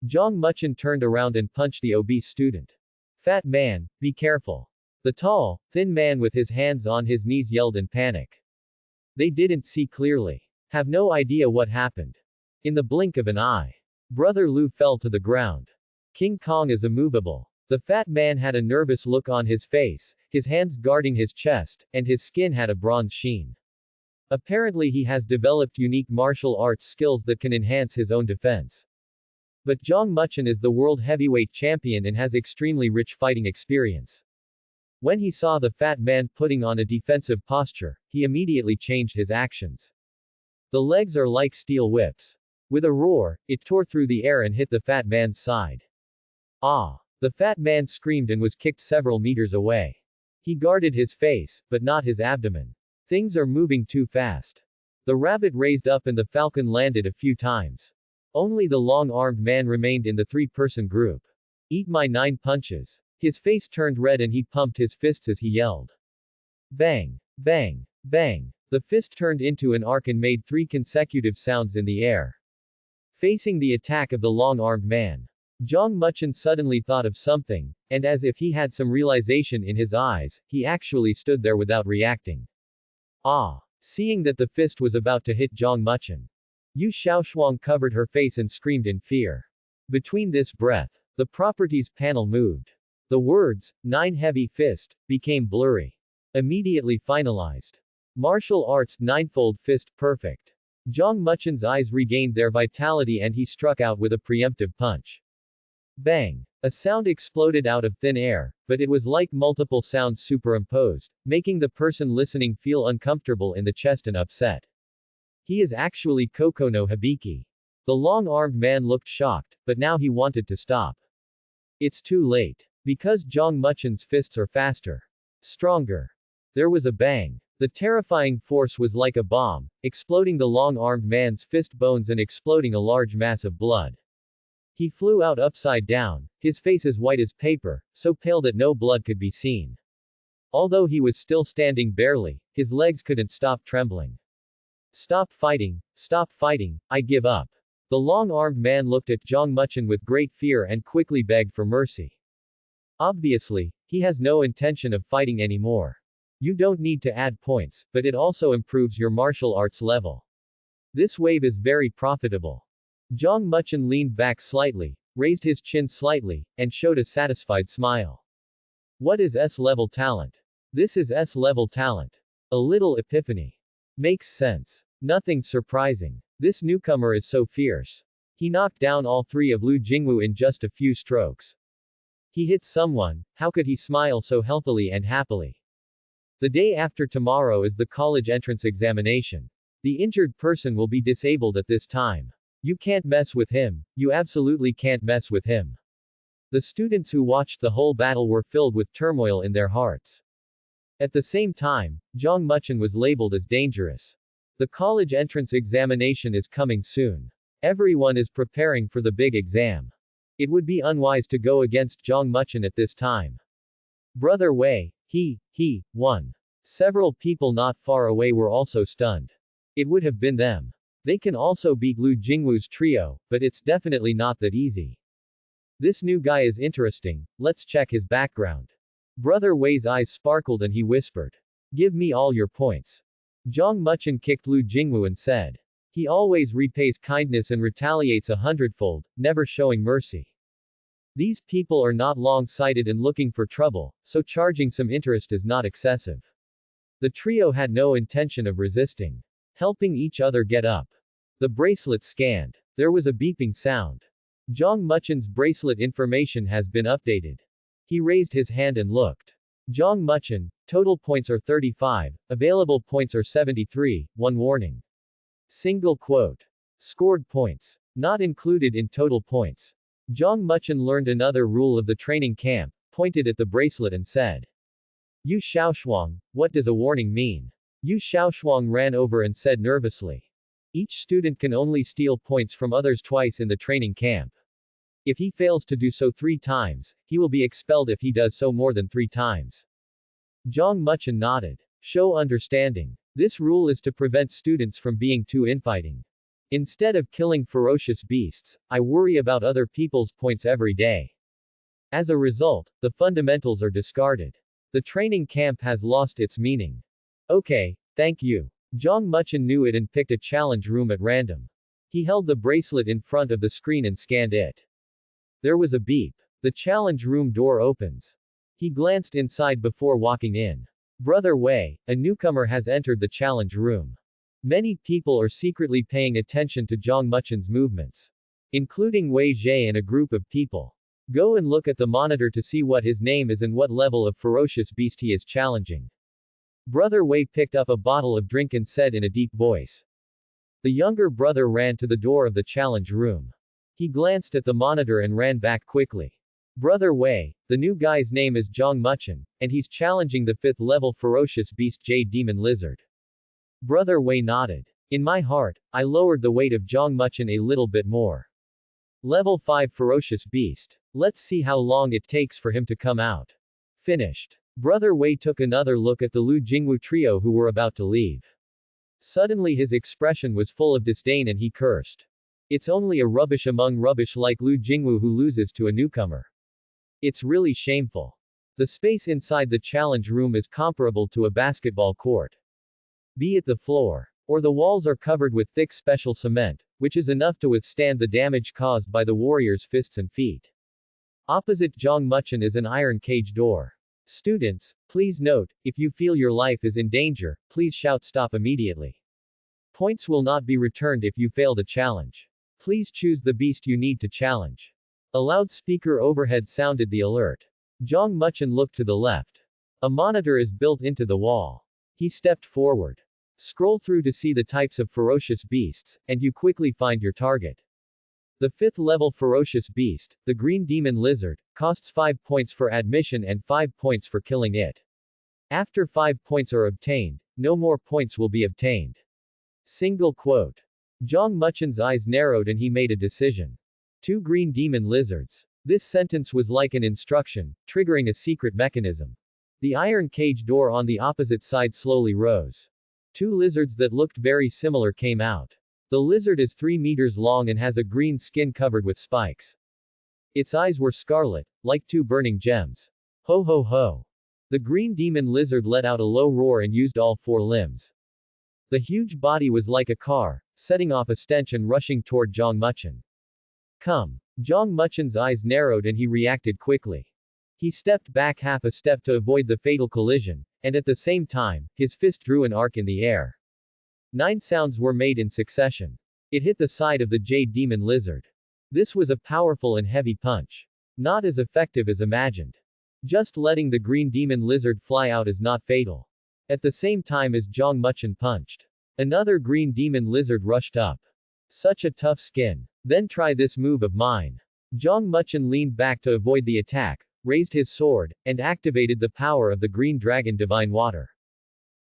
Zhang Muchen turned around and punched the obese student. Fat man, be careful. The tall, thin man with his hands on his knees yelled in panic. They didn't see clearly. Have no idea what happened. In the blink of an eye, Brother Lu fell to the ground. King Kong is immovable. The fat man had a nervous look on his face, his hands guarding his chest, and his skin had a bronze sheen. Apparently he has developed unique martial arts skills that can enhance his own defense. But Zhang Muchen is the world heavyweight champion and has extremely rich fighting experience. When he saw the fat man putting on a defensive posture, he immediately changed his actions. The legs are like steel whips. With a roar, it tore through the air and hit the fat man's side. Ah! The fat man screamed and was kicked several meters away. He guarded his face, but not his abdomen. Things are moving too fast. The rabbit raised up and the falcon landed a few times. Only the long-armed man remained in the three-person group. Eat my 9 punches. His face turned red and he pumped his fists as he yelled. Bang! Bang! Bang! The fist turned into an arc and made 3 consecutive sounds in the air. Facing the attack of the long-armed man, Zhang Muchen suddenly thought of something, and as if he had some realization in his eyes, he actually stood there without reacting. Ah! Seeing that the fist was about to hit Zhang Muchen, Yu Xiaoshuang covered her face and screamed in fear. Between this breath, the properties panel moved. The words, 9 heavy fist, became blurry. Immediately finalized. Martial arts, 9-fold fist, perfect. Zhang Muchen's eyes regained their vitality and he struck out with a preemptive punch. Bang! A sound exploded out of thin air, but it was like multiple sounds superimposed, making the person listening feel uncomfortable in the chest and upset. He is actually Koko no Hibiki. The long-armed man looked shocked, but now he wanted to stop. It's too late. Because Zhang Muchen's fists are faster. Stronger. There was a bang. The terrifying force was like a bomb, exploding the long-armed man's fist bones and exploding a large mass of blood. He flew out upside down, his face as white as paper, so pale that no blood could be seen. Although he was still standing barely, his legs couldn't stop trembling. Stop fighting, I give up. The long-armed man looked at Zhang Muchen with great fear and quickly begged for mercy. Obviously, he has no intention of fighting anymore. You don't need to add points, but it also improves your martial arts level. This wave is very profitable. Zhang Muchen leaned back slightly, raised his chin slightly, and showed a satisfied smile. What is S-level talent? This is S-level talent. A little epiphany. Makes sense. Nothing surprising. This newcomer is so fierce. He knocked down all 3 of Lu Jingwu in just a few strokes. He hit someone, how could he smile so healthily and happily? The day after tomorrow is the college entrance examination. The injured person will be disabled at this time. You can't mess with him, you absolutely can't mess with him. The students who watched the whole battle were filled with turmoil in their hearts. At the same time, Zhang Muchen was labeled as dangerous. The college entrance examination is coming soon. Everyone is preparing for the big exam. It would be unwise to go against Zhang Muchen at this time. Brother Wei, he won. Several people not far away were also stunned. It would have been them. They can also beat Lu Jingwu's trio, but it's definitely not that easy. This new guy is interesting, let's check his background. Brother Wei's eyes sparkled and he whispered. Give me all your points. Zhang Muchen kicked Lu Jingwu and said. He always repays kindness and retaliates 100-fold, never showing mercy. These people are not long-sighted and looking for trouble, so charging some interest is not excessive. The trio had no intention of resisting. Helping each other get up. The bracelet scanned. There was a beeping sound. Zhang Muchen's bracelet information has been updated. He raised his hand and looked. Zhang Muchen, total points are 35, available points are 73, one warning. Single quote. Scored points. Not included in total points. Zhang Muchen learned another rule of the training camp, pointed at the bracelet and said. Yu Xiaoshuang, what does a warning mean? Yu Xiaoshuang ran over and said nervously. Each student can only steal points from others twice in the training camp. If he fails to do so 3 times, he will be expelled if he does so more than 3 times. Zhang Muchen nodded. Show understanding. This rule is to prevent students from being too infighting. Instead of killing ferocious beasts, I worry about other people's points every day. As a result, the fundamentals are discarded. The training camp has lost its meaning. Okay, thank you. Zhang Muchen knew it and picked a challenge room at random. He held the bracelet in front of the screen and scanned it. There was a beep. The challenge room door opens. He glanced inside before walking in. Brother Wei, a newcomer has entered the challenge room. Many people are secretly paying attention to Zhang Muchen's movements. Including Wei Zhe and a group of people. Go and look at the monitor to see what his name is and what level of ferocious beast he is challenging. Brother Wei picked up a bottle of drink and said in a deep voice. The younger brother ran to the door of the challenge room. He glanced at the monitor and ran back quickly. Brother Wei, the new guy's name is Zhang Muchen, and he's challenging the 5th level ferocious beast Jade Demon Lizard. Brother Wei nodded. In my heart, I lowered the weight of Zhang Muchen a little bit more. Level 5 ferocious beast. Let's see how long it takes for him to come out. Finished. Brother Wei took another look at the Lu Jingwu trio who were about to leave. Suddenly his expression was full of disdain and he cursed. It's only a rubbish among rubbish like Lu Jingwu who loses to a newcomer. It's really shameful. The space inside the challenge room is comparable to a basketball court. Be it the floor or the walls are covered with thick special cement, which is enough to withstand the damage caused by the warrior's fists and feet. Opposite Zhang Muchen is an iron cage door. Students, please note, if you feel your life is in danger, please shout stop immediately. Points will not be returned if you fail the challenge. Please choose the beast you need to challenge. A loudspeaker overhead sounded the alert. Zhang Muchen looked to the left. A monitor is built into the wall. He stepped forward. Scroll through to see the types of ferocious beasts, and you quickly find your target. The 5th level ferocious beast, the green demon lizard, costs 5 points for admission and 5 points for killing it. After 5 points are obtained, no more points will be obtained. Single quote. Zhang Muchen's eyes narrowed and he made a decision. 2 green demon lizards. This sentence was like an instruction, triggering a secret mechanism. The iron cage door on the opposite side slowly rose. 2 lizards that looked very similar came out. The lizard is 3 meters long and has a green skin covered with spikes. Its eyes were scarlet, like 2 burning gems. Ho ho ho. The green demon lizard let out a low roar and used all 4 limbs. The huge body was like a car, setting off a stench and rushing toward Zhang Muchen. Come. Zhang Muchen's eyes narrowed and he reacted quickly. He stepped back half a step to avoid the fatal collision, and at the same time, his fist drew an arc in the air. 9 sounds were made in succession. It hit the side of the jade demon lizard. This was a powerful and heavy punch. Not as effective as imagined. Just letting the green demon lizard fly out is not fatal. At the same time as Zhang Muchen punched, another green demon lizard rushed up. Such a tough skin. Then try this move of mine. Zhang Muchen leaned back to avoid the attack, raised his sword, and activated the power of the green dragon divine water.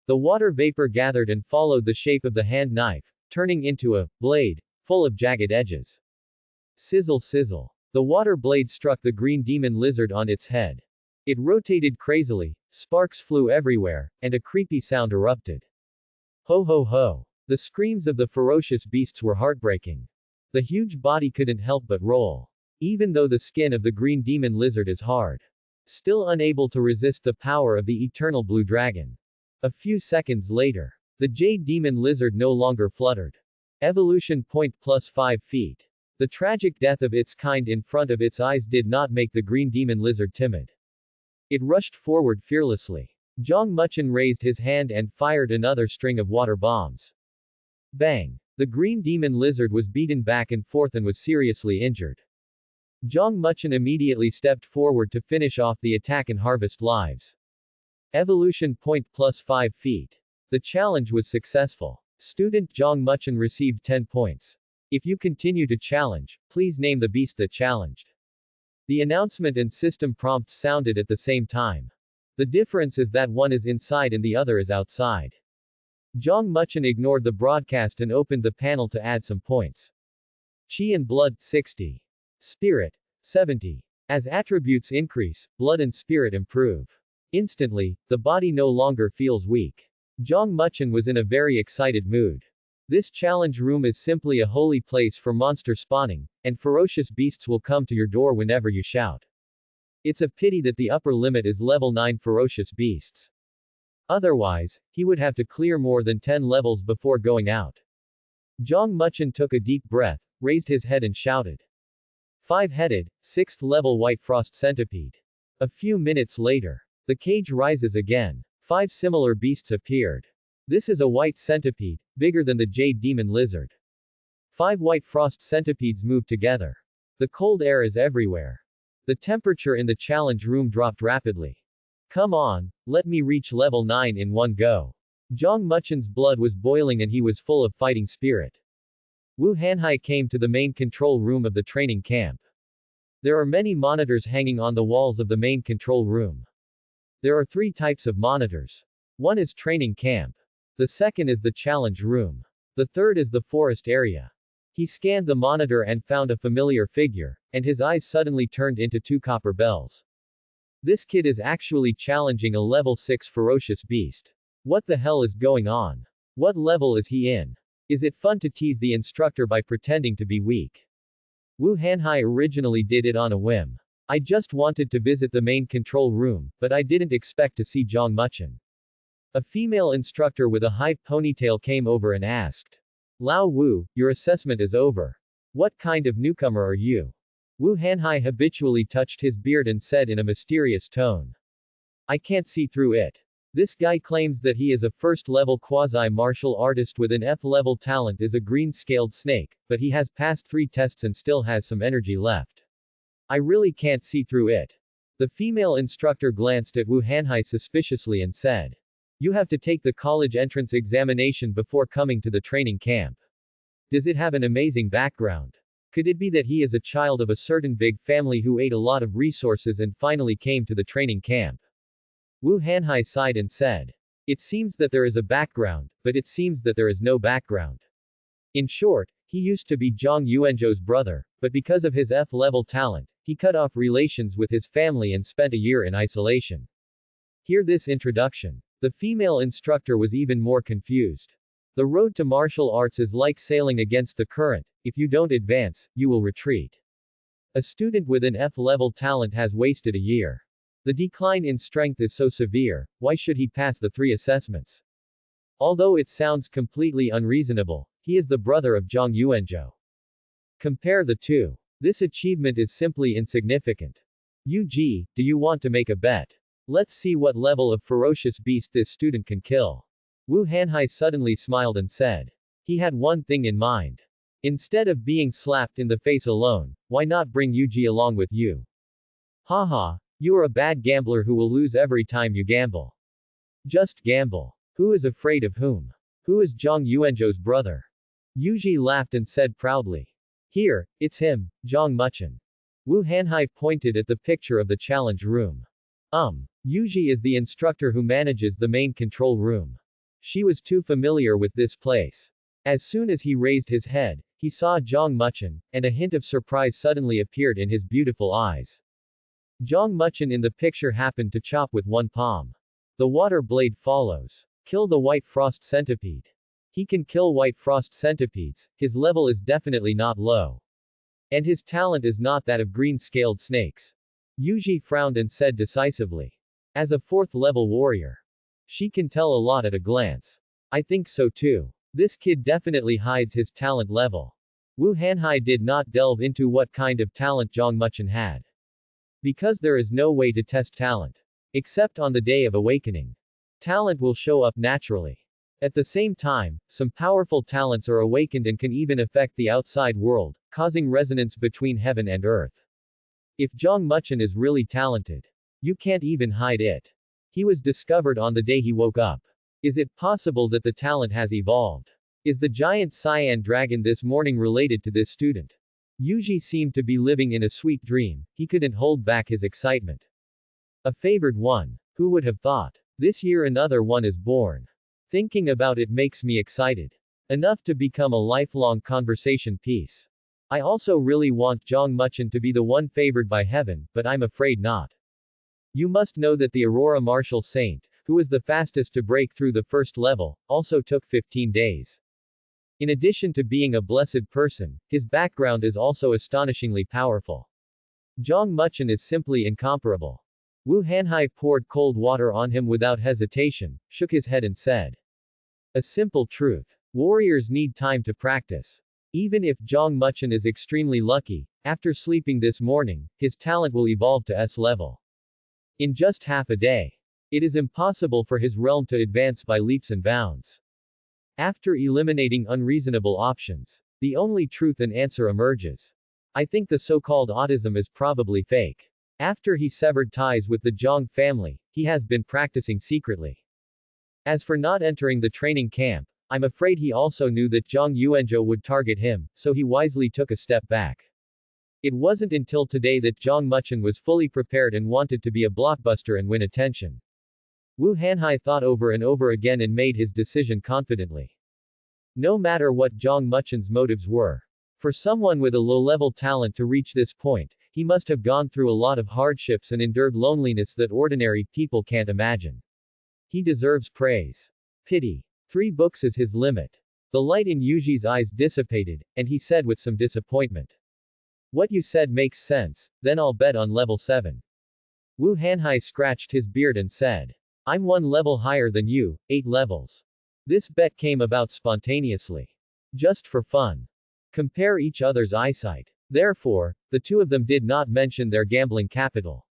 The water vapor gathered and followed the shape of the hand knife, turning into a blade, full of jagged edges. Sizzle sizzle. The water blade struck the green demon lizard on its head. It rotated crazily, sparks flew everywhere, and a creepy sound erupted. Ho ho ho. The screams of the ferocious beasts were heartbreaking. The huge body couldn't help but roll. Even though the skin of the green demon lizard is hard. Still unable to resist the power of the eternal blue dragon. A few seconds later, the jade demon lizard no longer fluttered. Evolution point plus 5 feet. The tragic death of its kind in front of its eyes did not make the green demon lizard timid. It rushed forward fearlessly. Zhang Muchen raised his hand and fired another string of water bombs. Bang! The green demon lizard was beaten back and forth and was seriously injured. Zhang Muchen immediately stepped forward to finish off the attack and harvest lives. Evolution point plus 5 feet. The challenge was successful. Student Zhang Muchen received 10 points. If you continue to challenge, please name the beast that challenged. The announcement and system prompts sounded at the same time. The difference is that one is inside and the other is outside. Zhang Muchen ignored the broadcast and opened the panel to add some points. Qi and blood, 60. Spirit, 70. As attributes increase, blood and spirit improve. Instantly, the body no longer feels weak. Zhang Muchen was in a very excited mood. This challenge room is simply a holy place for monster spawning, and ferocious beasts will come to your door whenever you shout. It's a pity that the upper limit is level 9 ferocious beasts. Otherwise, he would have to clear more than 10 levels before going out. Zhang Muchen took a deep breath, raised his head and shouted. 5-headed, 6th level white frost centipede. A few minutes later, the cage rises again. 5 similar beasts appeared. This is a white centipede, bigger than the jade demon lizard. 5 white frost centipedes move together. The cold air is everywhere. The temperature in the challenge room dropped rapidly. Come on, let me reach level 9 in one go. Zhang Muchen's blood was boiling and he was full of fighting spirit. Wu Hanhai came to the main control room of the training camp. There are many monitors hanging on the walls of the main control room. There are 3 types of monitors. One is training camp. The second is the challenge room. The third is the forest area. He scanned the monitor and found a familiar figure, and his eyes suddenly turned into 2 copper bells. This kid is actually challenging a level 6 ferocious beast. What the hell is going on? What level is he in? Is it fun to tease the instructor by pretending to be weak? Wu Hanhai originally did it on a whim. I just wanted to visit the main control room, but I didn't expect to see Zhang Muchen. A female instructor with a high ponytail came over and asked. Lao Wu, your assessment is over. What kind of newcomer are you? Wu Hanhai habitually touched his beard and said in a mysterious tone. I can't see through it. This guy claims that he is a first-level quasi-martial artist with an F-level talent is a green-scaled snake, but he has passed 3 tests and still has some energy left. I really can't see through it. The female instructor glanced at Wu Hanhai suspiciously and said. You have to take the college entrance examination before coming to the training camp. Does it have an amazing background? Could it be that he is a child of a certain big family who ate a lot of resources and finally came to the training camp? Wu Hanhai sighed and said. It seems that there is a background, but it seems that there is no background. In short, he used to be Zhang Yuanzhou's brother, but because of his F-level talent, he cut off relations with his family and spent a year in isolation. Hear this introduction. The female instructor was even more confused. The road to martial arts is like sailing against the current. If you don't advance, you will retreat. A student with an F-level talent has wasted a year. The decline in strength is so severe, why should he pass the 3 assessments? Although it sounds completely unreasonable, he is the brother of Zhang Yuanzhou. Compare the 2. This achievement is simply insignificant. Yu-ji, do you want to make a bet? Let's see what level of ferocious beast this student can kill. Wu Hanhai suddenly smiled and said. He had one thing in mind. Instead of being slapped in the face alone, why not bring Yuji along with you? Haha, you are a bad gambler who will lose every time you gamble. Just gamble. Who is afraid of whom? Who is Zhang Yuanzhou's brother? Yuji laughed and said proudly. Here, it's him, Zhang Muchen. Wu Hanhai pointed at the picture of the challenge room. Yuji is the instructor who manages the main control room. She was too familiar with this place. As soon as he raised his head, he saw Zhang Muchen, and a hint of surprise suddenly appeared in his beautiful eyes. Zhang Muchen in the picture happened to chop with one palm. The water blade follows. Kill the white frost centipede. He can kill white frost centipedes, his level is definitely not low. And his talent is not that of green-scaled snakes. Yuji frowned and said decisively. As a 4th-level warrior. She can tell a lot at a glance. I think so too. This kid definitely hides his talent level. Wu Hanhai did not delve into what kind of talent Zhang Muchen had. Because there is no way to test talent. Except on the day of awakening. Talent will show up naturally. At the same time, some powerful talents are awakened and can even affect the outside world, causing resonance between heaven and earth. If Zhang Muchen is really talented, you can't even hide it. He was discovered on the day he woke up. Is it possible that the talent has evolved? Is the giant cyan dragon this morning related to this student? Yuji seemed to be living in a sweet dream, he couldn't hold back his excitement. A favored one. Who would have thought? This year another one is born. Thinking about it makes me excited. Enough to become a lifelong conversation piece. I also really want Zhang Muchen to be the one favored by heaven, but I'm afraid not. You must know that the Aurora Martial Saint, who was the fastest to break through the first level, also took 15 days. In addition to being a blessed person, his background is also astonishingly powerful. Zhang Muchen is simply incomparable. Wu Hanhai poured cold water on him without hesitation, shook his head and said. A simple truth. Warriors need time to practice. Even if Zhang Muchen is extremely lucky, after sleeping this morning, his talent will evolve to S level. In just half a day. It is impossible for his realm to advance by leaps and bounds. After eliminating unreasonable options, the only truth and answer emerges. I think the so-called autism is probably fake. After he severed ties with the Zhang family, he has been practicing secretly. As for not entering the training camp, I'm afraid he also knew that Zhang Yuanzhou would target him, so he wisely took a step back. It wasn't until today that Zhang Muchen was fully prepared and wanted to be a blockbuster and win attention. Wu Hanhai thought over and over again and made his decision confidently. No matter what Zhang Muchen's motives were. For someone with a low-level talent to reach this point, he must have gone through a lot of hardships and endured loneliness that ordinary people can't imagine. He deserves praise. Pity. 3 books is his limit. The light in Yuji's eyes dissipated, and he said with some disappointment. What you said makes sense, then I'll bet on level 7. Wu Hanhai scratched his beard and said. I'm 1 level higher than you, 8 levels. This bet came about spontaneously. Just for fun. Compare each other's eyesight. Therefore, the two of them did not mention their gambling capital.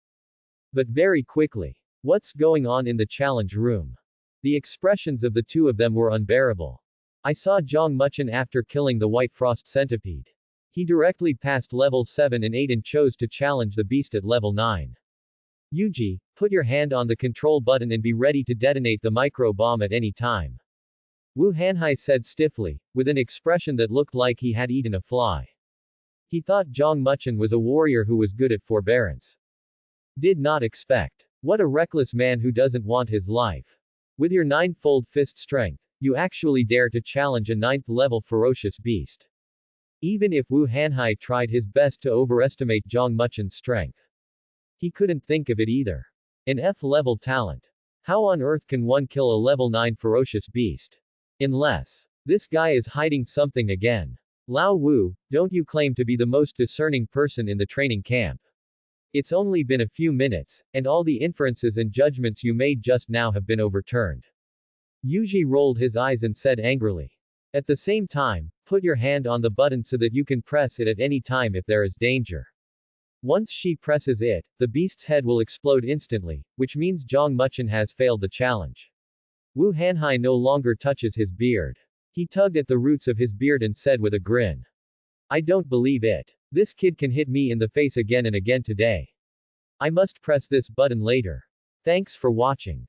But very quickly. What's going on in the challenge room? The expressions of the two of them were unbearable. I saw Zhang Muchen after killing the White Frost Centipede. He directly passed levels 7 and 8 and chose to challenge the beast at level 9. Yuji, put your hand on the control button and be ready to detonate the micro bomb at any time. Wu Hanhai said stiffly, with an expression that looked like he had eaten a fly. He thought Zhang Muchen was a warrior who was good at forbearance. Did not expect. What a reckless man who doesn't want his life. With your 9-fold fist strength, you actually dare to challenge a 9th level ferocious beast. Even if Wu Hanhai tried his best to overestimate Zhang Muchen's strength. He couldn't think of it either. An F-level talent. How on earth can one kill a level 9 ferocious beast? Unless. This guy is hiding something again. Lao Wu, don't you claim to be the most discerning person in the training camp? It's only been a few minutes, and all the inferences and judgments you made just now have been overturned. Yuji rolled his eyes and said angrily. At the same time, put your hand on the button so that you can press it at any time if there is danger. Once she presses it, the beast's head will explode instantly, which means Zhang Muchen has failed the challenge. Wu Hanhai no longer touches his beard. He tugged at the roots of his beard and said with a grin. I don't believe it. This kid can hit me in the face again and again today. I must press this button later. Thanks for watching.